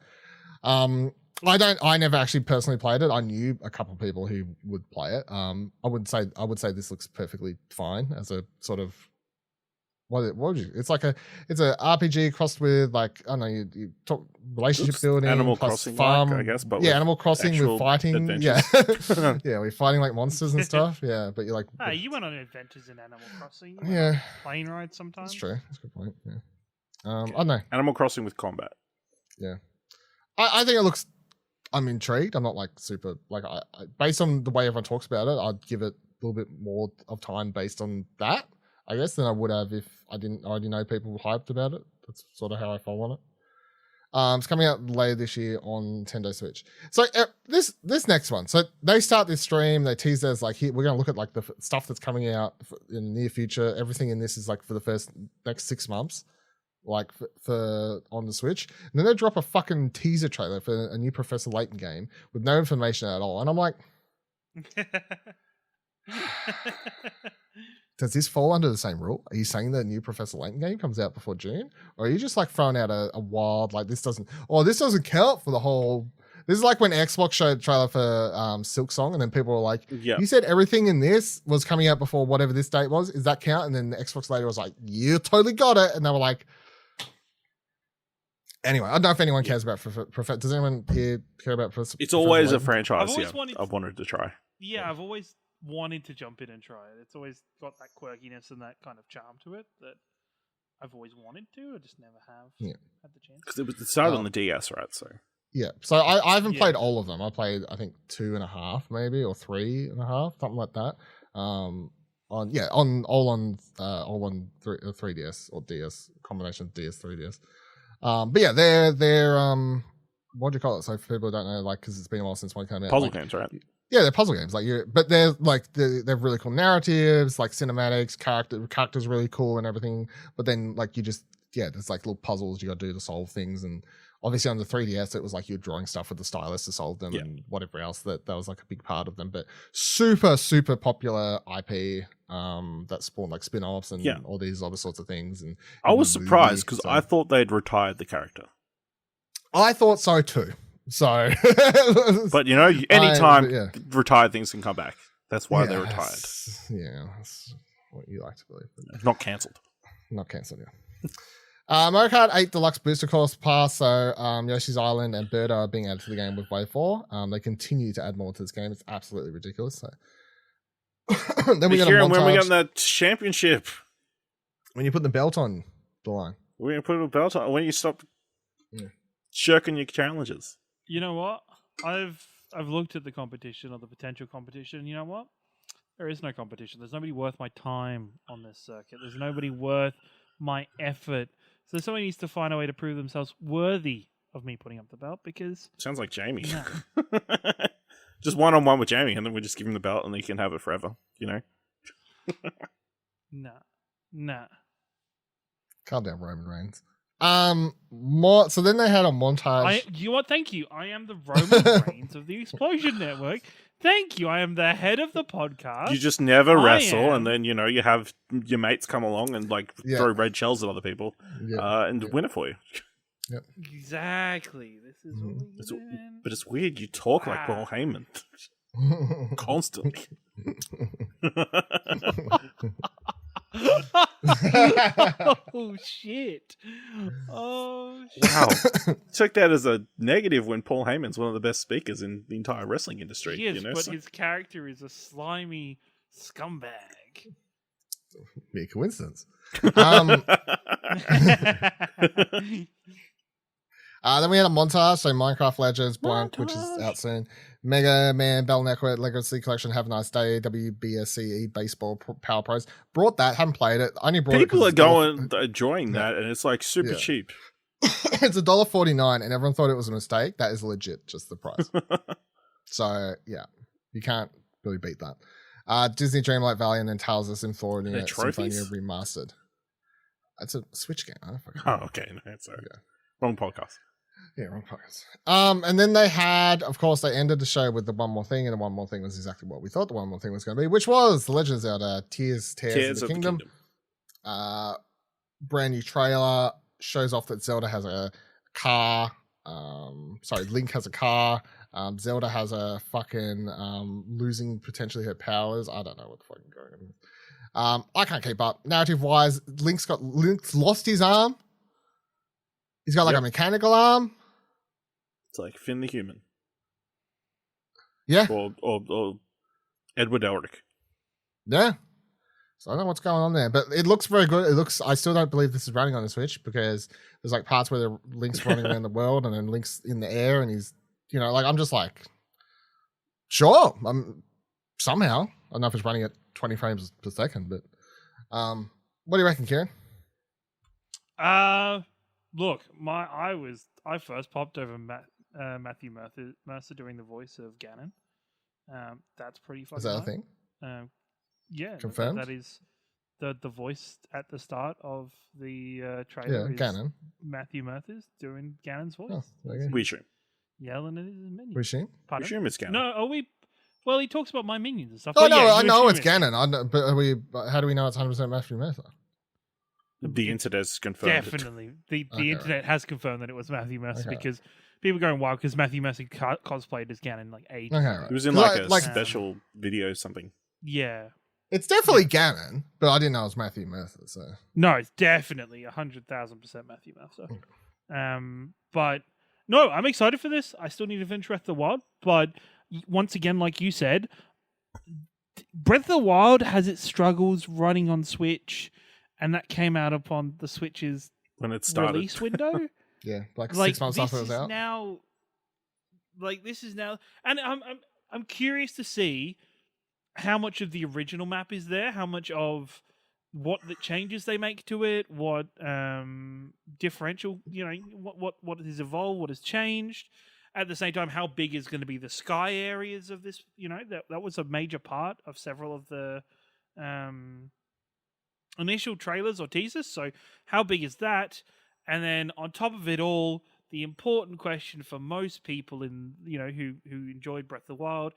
I never actually personally played it. I knew a couple of people who would play it. I would say this looks perfectly fine as a sort of, what would you? It's a RPG crossed with like, I don't know, you talk relationship building, Animal plus Crossing, farm, I guess, but Animal Crossing with fighting, adventures. yeah, we're fighting like monsters and stuff, yeah. But you're like, you went on adventures in Animal Crossing, plane rides sometimes. That's true. That's a good point. Yeah, I don't know. Animal Crossing with combat. Yeah, I think it looks. I'm intrigued. I'm not like super like I based on the way everyone talks about it, I'd give it a little bit more of time based on that, I guess, than I would have if I didn't already know people were hyped about it. That's sort of how I feel on it. It's coming out later this year on Nintendo Switch. So this next one. So they start this stream. They tease there's like, here, we're going to look at like the stuff that's coming out in the near future. Everything in this is like for the next 6 months, like for on the Switch. And then they drop a fucking teaser trailer for a new Professor Layton game with no information at all. And I'm like, does this fall under the same rule? Are you saying the new Professor Layton game comes out before June? Or are you just like throwing out a wild, like this doesn't count for the whole... This is like when Xbox showed a trailer for Silk Song and then people were like, you said everything in this was coming out before whatever this date was. Is that count? And then the Xbox later was like, you totally got it. And they were like... Anyway, I don't know if anyone cares about Professor... Does anyone here care about Professor? It's always Layton? a franchise I've I've wanted to try. Yeah, I've always wanted to jump in and try it. It's always got that quirkiness and that kind of charm to it that I've always wanted to. I just never have had the chance. Because it started on the DS, right? So yeah, so I haven't played all of them. I played I think 2.5 maybe or 3.5, something like that. On 3DS or DS combination of DS 3DS. But yeah, they're what do you call it? So for people who don't know, like because it's been a while since one came out. puzzle games, right? Yeah, they're puzzle games. Like but they're like they're really cool narratives, like cinematics, characters really cool and everything. But then like there's like little puzzles you got to do to solve things. And obviously on the 3DS, it was like you're drawing stuff with the stylus to solve them and whatever else. That was like a big part of them. But super super popular IP that spawned like spin-offs and all these other sorts of things. And I was surprised because I thought they'd retired the character. I thought so too. So, but you know, anytime retired things can come back. That's why they're retired. Yeah, that's what you like to believe. Not cancelled. Not cancelled. Yeah. Mario Kart 8 Deluxe Booster Course Pass. So, Yoshi's Island and Birdo are being added to the game with Wave 4. They continue to add more to this game. It's absolutely ridiculous. So, then we got a montage. When we get that championship, when you put the belt on the line, we're gonna put a belt on. When you stop shirking your challenges. You know what? I've looked at the competition or the potential competition. You know what? There is no competition. There's nobody worth my time on this circuit. There's nobody worth my effort. So somebody needs to find a way to prove themselves worthy of me putting up the belt because... Sounds like Jamie. No. Just one-on-one with Jamie and then we just give him the belt and he can have it forever, you know? Nah. Calm down, Roman Reigns. So then they had a montage. You know what? Thank you. I am the Roman Reigns of the Explosion Network. Thank you. I am the head of the podcast. You just never wrestle, and then you have your mates come along and like throw red shells at other people, and win it for you. Yep. Exactly. This is what we're doing. But it's weird. You talk like Paul Heyman constantly. Oh shit! Oh wow! Took that as a negative when Paul Heyman's one of the best speakers in the entire wrestling industry. He is, but his character is a slimy scumbag. Mere coincidence. Then we had a montage, so Minecraft Legends, Blank, which is out soon. Mega Man, Battle Network, Legacy Collection, Have a Nice Day, WBSCE, Baseball, Power Pros. Brought that, haven't played it. I only brought People it are enjoying that, and it's like super cheap. It's $1.49, and everyone thought it was a mistake. That is legit, just the price. So, yeah. You can't really beat that. Disney Dreamlight Valley and then Tales of Symphonia, Are they trophies? Symphonia Remastered. It's a Switch game. I don't fucking Oh, know. okay. No, sorry. Yeah. Wrong podcast. Yeah, wrong focus. And then they had, of course, they ended the show with the one more thing, and the one more thing was exactly what we thought the one more thing was going to be, which was The Legend of Zelda Tears of the Kingdom. Brand new trailer shows off that Zelda has a car. Link has a car. Zelda has a fucking losing potentially her powers. I don't know what the fucking going on. I can't keep up. Narrative wise, Link's lost his arm. He's got like a mechanical arm. It's like Finn the Human. Yeah. Or Edward Elric. Yeah. So I don't know what's going on there, but it looks very good. I still don't believe this is running on the Switch because there's like parts where the Link's running around the world and then Link's in the air and he's, I'm just like, sure. Somehow. I don't know if it's running at 20 frames per second, but what do you reckon, Kieran? Look, I first popped over Matthew Mercer doing the voice of Ganon. That's pretty fucking. Is that a hype. thing? Yeah, Confirmed. That is the voice at the start of the trailer. Yeah, is Ganon. Matthew Mercer's doing Ganon's voice. Oh, okay. We assume. Yelling at his minions. Wishing? We assume it's Ganon. No, are we? Well, he talks about my minions and stuff. Oh but no, yeah, I you know assume it's Ganon. But how do we know it's 100% Matthew Mercer? The internet has confirmed it. Definitely, the Okay, internet has confirmed that it was Matthew Mercer Okay. because people are going wild because Matthew Mercer cosplayed as Ganon like ages Okay, ago. right. It was in 'Cause like a I- special video or something. Yeah. It's definitely Ganon, but I didn't know it was Matthew Mercer. So No, it's definitely 100,000% Matthew Mercer. But no, I'm excited for this. I still need to finish Breath of the Wild, but once again, like you said, Breath of the Wild has its struggles running on Switch, and that came out upon the Switch's When it started. release window. yeah, like Like 6 months this after it was is out. now, and I'm curious to see how much of the original map is there, how much of what the changes they make to it, what differential, what has evolved, what has changed. At the same time, how big is going to be the sky areas of this? That was a major part of several of the initial trailers or teasers. So how big is that? And then on top of it all, the important question for most people who enjoyed Breath of the Wild,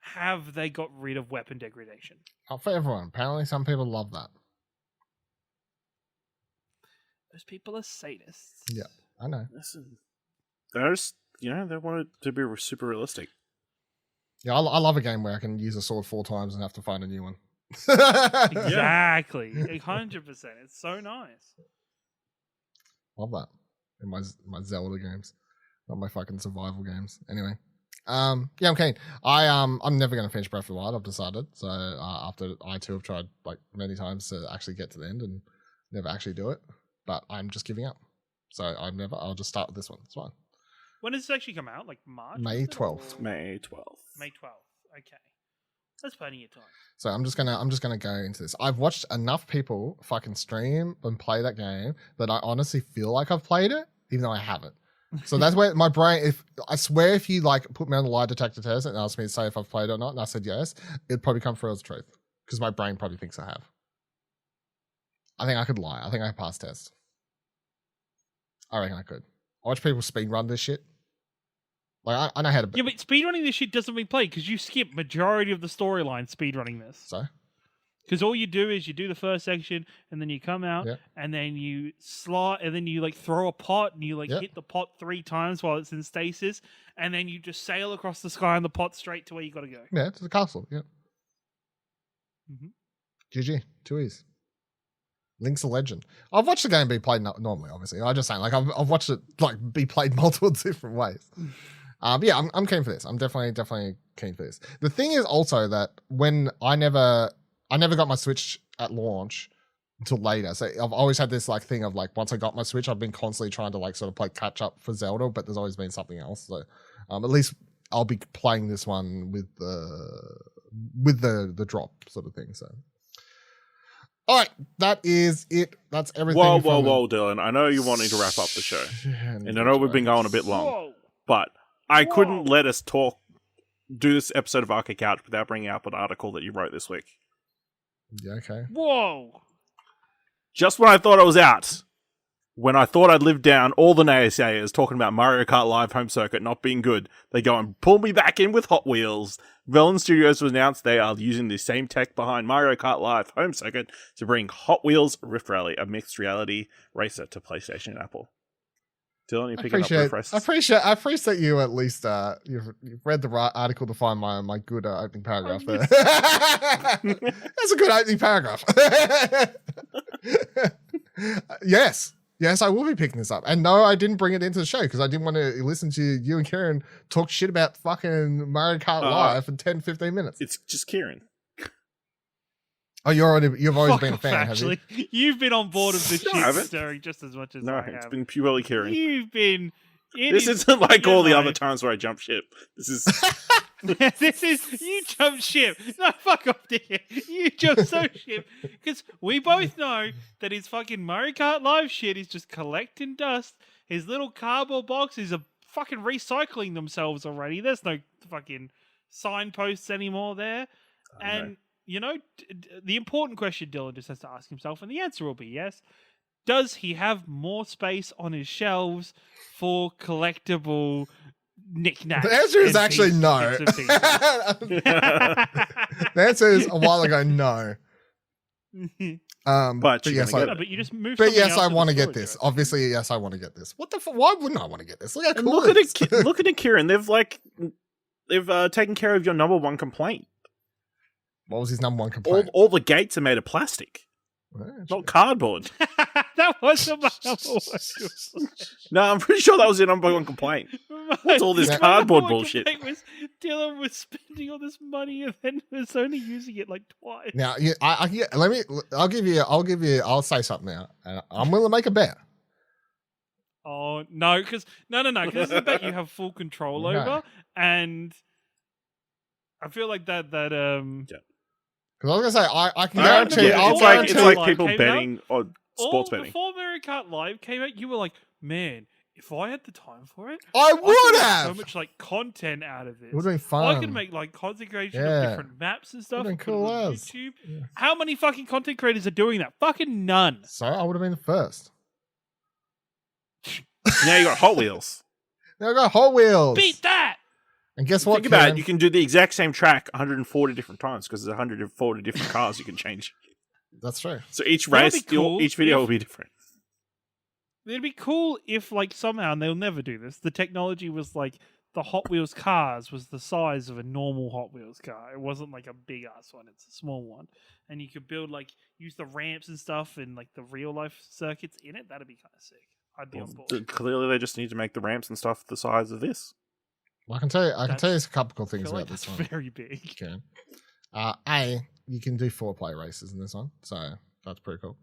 have they got rid of weapon degradation? Not for everyone. Apparently, some people love that. Those people are sadists. Yeah. I know. Listen, they're just, they want it to be super realistic. Yeah, I love a game where I can use a sword 4 times and have to find a new one. Exactly. 100%. It's so nice. Love that in my Zelda games, not my fucking survival games. Anyway, I'm keen. I'm never going to finish Breath of the Wild. I've decided. So after I too have tried like many times to actually get to the end and never actually do it, but I'm just giving up. So I'll just start with this one. It's fine. When does this actually come out? Like March? May is it, 12th. or- May 12th. May 12th. Okay. That's plenty of time. So I'm just gonna go into this. I've watched enough people fucking stream and play that game that I honestly feel like I've played it, even though I haven't. So that's where my brain. If you like put me on the lie detector test and asked me to say if I've played it or not, and I said yes, it'd probably come through as truth because my brain probably thinks I have. I think I could lie. I think I passed test. I reckon I could. I watch people speedrun this shit. Like I know how to. Yeah, but speedrunning this shit doesn't mean play because you skip majority of the storyline speedrunning this. So Because all you do is you do the first section and then you come out Yeah. and then you slide and then you like throw a pot and you like Yeah. hit the pot 3 times while it's in stasis and then you just sail across the sky on the pot straight to where you got to go. yeah, to the castle. Yeah. Mhm. GG. 2 E's. Link's a legend. I've watched the game be played normally, obviously. I just saying, like I've watched it like be played multiple different ways. But yeah, I'm keen for this. I'm definitely keen for this. The thing is also that when I never got my Switch at launch until later. So I've always had this like thing of like once I got my Switch, I've been constantly trying to like sort of play catch up for Zelda, but there's always been something else. So at least I'll be playing this one with the drop sort of thing. So all right, that is it. That's everything. Whoa, from Dylan. I know you're wanting to wrap up the show. And I know we've been going a bit long. Whoa. But I couldn't Whoa. let us talk do this episode of Arcade Couch without bringing up an article that you wrote this week. Yeah, okay. Whoa! Just when I thought I was out, when I thought I'd lived down all the naysayers talking about Mario Kart Live Home Circuit not being good, they go and pull me back in with Hot Wheels. Velan Studios has announced they are using the same tech behind Mario Kart Live Home Circuit to bring Hot Wheels Rift Rally, a mixed reality racer, to PlayStation and Apple. Dylan, you picking up references? I appreciate you at least. You've read the right article to find my good opening paragraph there. That's a good opening paragraph. Yes, I will be picking this up. And no, I didn't bring it into the show because I didn't want to listen to you and Kieran talk shit about fucking Mario Kart Live for 10-15 minutes. It's just Kieran. Oh, you've always been a fan, actually. have you? You've been on board of this No, I haven't. shit story just as much as No, I have. it's been purely Kieran. You've been... This isn't like all the other times where I jump ship. This is... This is... You jump ship. No, fuck off, dickhead. You jump so ship. Because we both know that his fucking Mario Kart Live shit is just collecting dust. His little cardboard boxes are fucking recycling themselves already. There's no fucking signposts anymore there. And... You know, the important question Dylan just has to ask himself, and the answer will be yes. Does he have more space on his shelves for collectible knickknacks? The answer is actually no. The answer is a while ago, no. But yes, but you just move. But yes, I want to get this. Obviously, yes, I want to get this. What the fuck? Why wouldn't I want to get this? Look how cool look at it, Kieran. They've taken care of your number one complaint. What was his number one complaint? All the gates are made of plastic, not cardboard. That wasn't my number one. No, I'm pretty sure that was your number one complaint. What's all this cardboard bullshit? Dylan was spending all this money and then was only using it like twice. Now, I'll say something now. I'm willing to make a bet. Oh no, because because this is a bet you have full control over, and I feel like that. Because I was gonna say I can guarantee. It's like people betting or sports betting. Before Mario Kart Live came out, you were like, man, if I had the time for it, I would have so much like content out of this. It would have been fun. I could make like content creation of different maps and stuff. Would have been cool as. YouTube. Yeah. How many fucking content creators are doing that? Fucking none. So I would have been the first. Now you got Hot Wheels. Now I got Hot Wheels. Beat that. And guess what? Think about it. You can do the exact same track 140 different times because there's 140 different cars you can change. That's true. So each race, each video will be different. It'd be cool if, like, somehow, and they'll never do this, the technology was like the Hot Wheels cars was the size of a normal Hot Wheels car. It wasn't like a big ass one; it's a small one, and you could build use the ramps and stuff and like the real life circuits in it. That'd be kind of sick. I'd be on board. Clearly, they just need to make the ramps and stuff the size of this. Well, I can tell you a couple of things about this one. Very big. Okay. You can do 4-player races in this one, so that's pretty cool.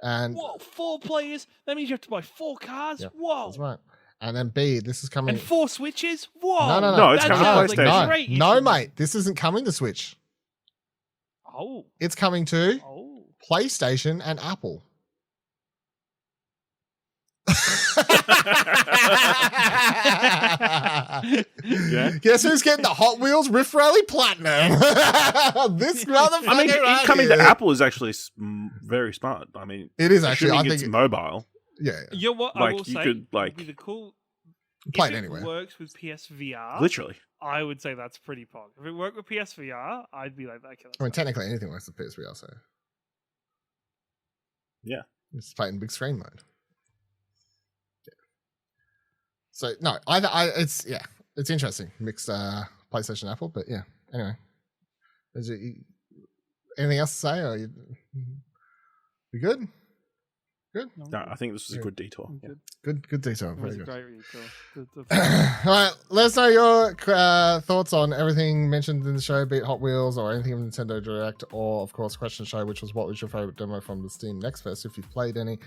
And 4 players? That means you have to buy 4 cars? Yep, Whoa. that's right. And then B, this is coming... And 4 Switches? Whoa. No, it's coming to PlayStation. No, mate, this isn't coming to Switch. Oh. It's coming to PlayStation and Apple. Yeah. Guess who's getting the Hot Wheels Rift Rally Platinum? This motherfucker. I mean, coming to Apple is actually very smart. I mean, it is actually. I think it's mobile. Yeah. You know what I will say? Could would be the cool. Play it if anywhere. It works with PSVR. Literally. I would say that's pretty pog. If it worked with PSVR, I'd be like, okay. I mean, technically anything works with PSVR, so. Yeah. It's playing in big screen mode. So no, it's interesting mixed PlayStation Apple, but yeah. Anyway, is it anything else to say? Or you good? Good. No, I think this was a good detour. Yeah. Good detail. It was Very a good. great detour. All right, let us know your thoughts on everything mentioned in the show, be it Hot Wheels or anything in Nintendo Direct, or of course, question show, which was what was your favorite demo from the Steam Next Fest, if you've played any.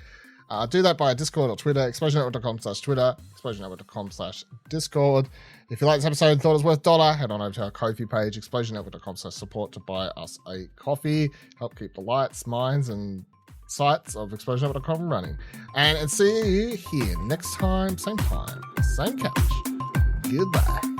Do that by Discord or Twitter, explosionnetwork.com/Twitter, explosionnetwork.com/Discord. If you like this episode and thought it was worth $1, head on over to our Ko-fi page, explosionnetwork.com/support to buy us a coffee, help keep the lights, minds, and sites of explosionnetwork.com running. And see you here next time, same couch. Goodbye.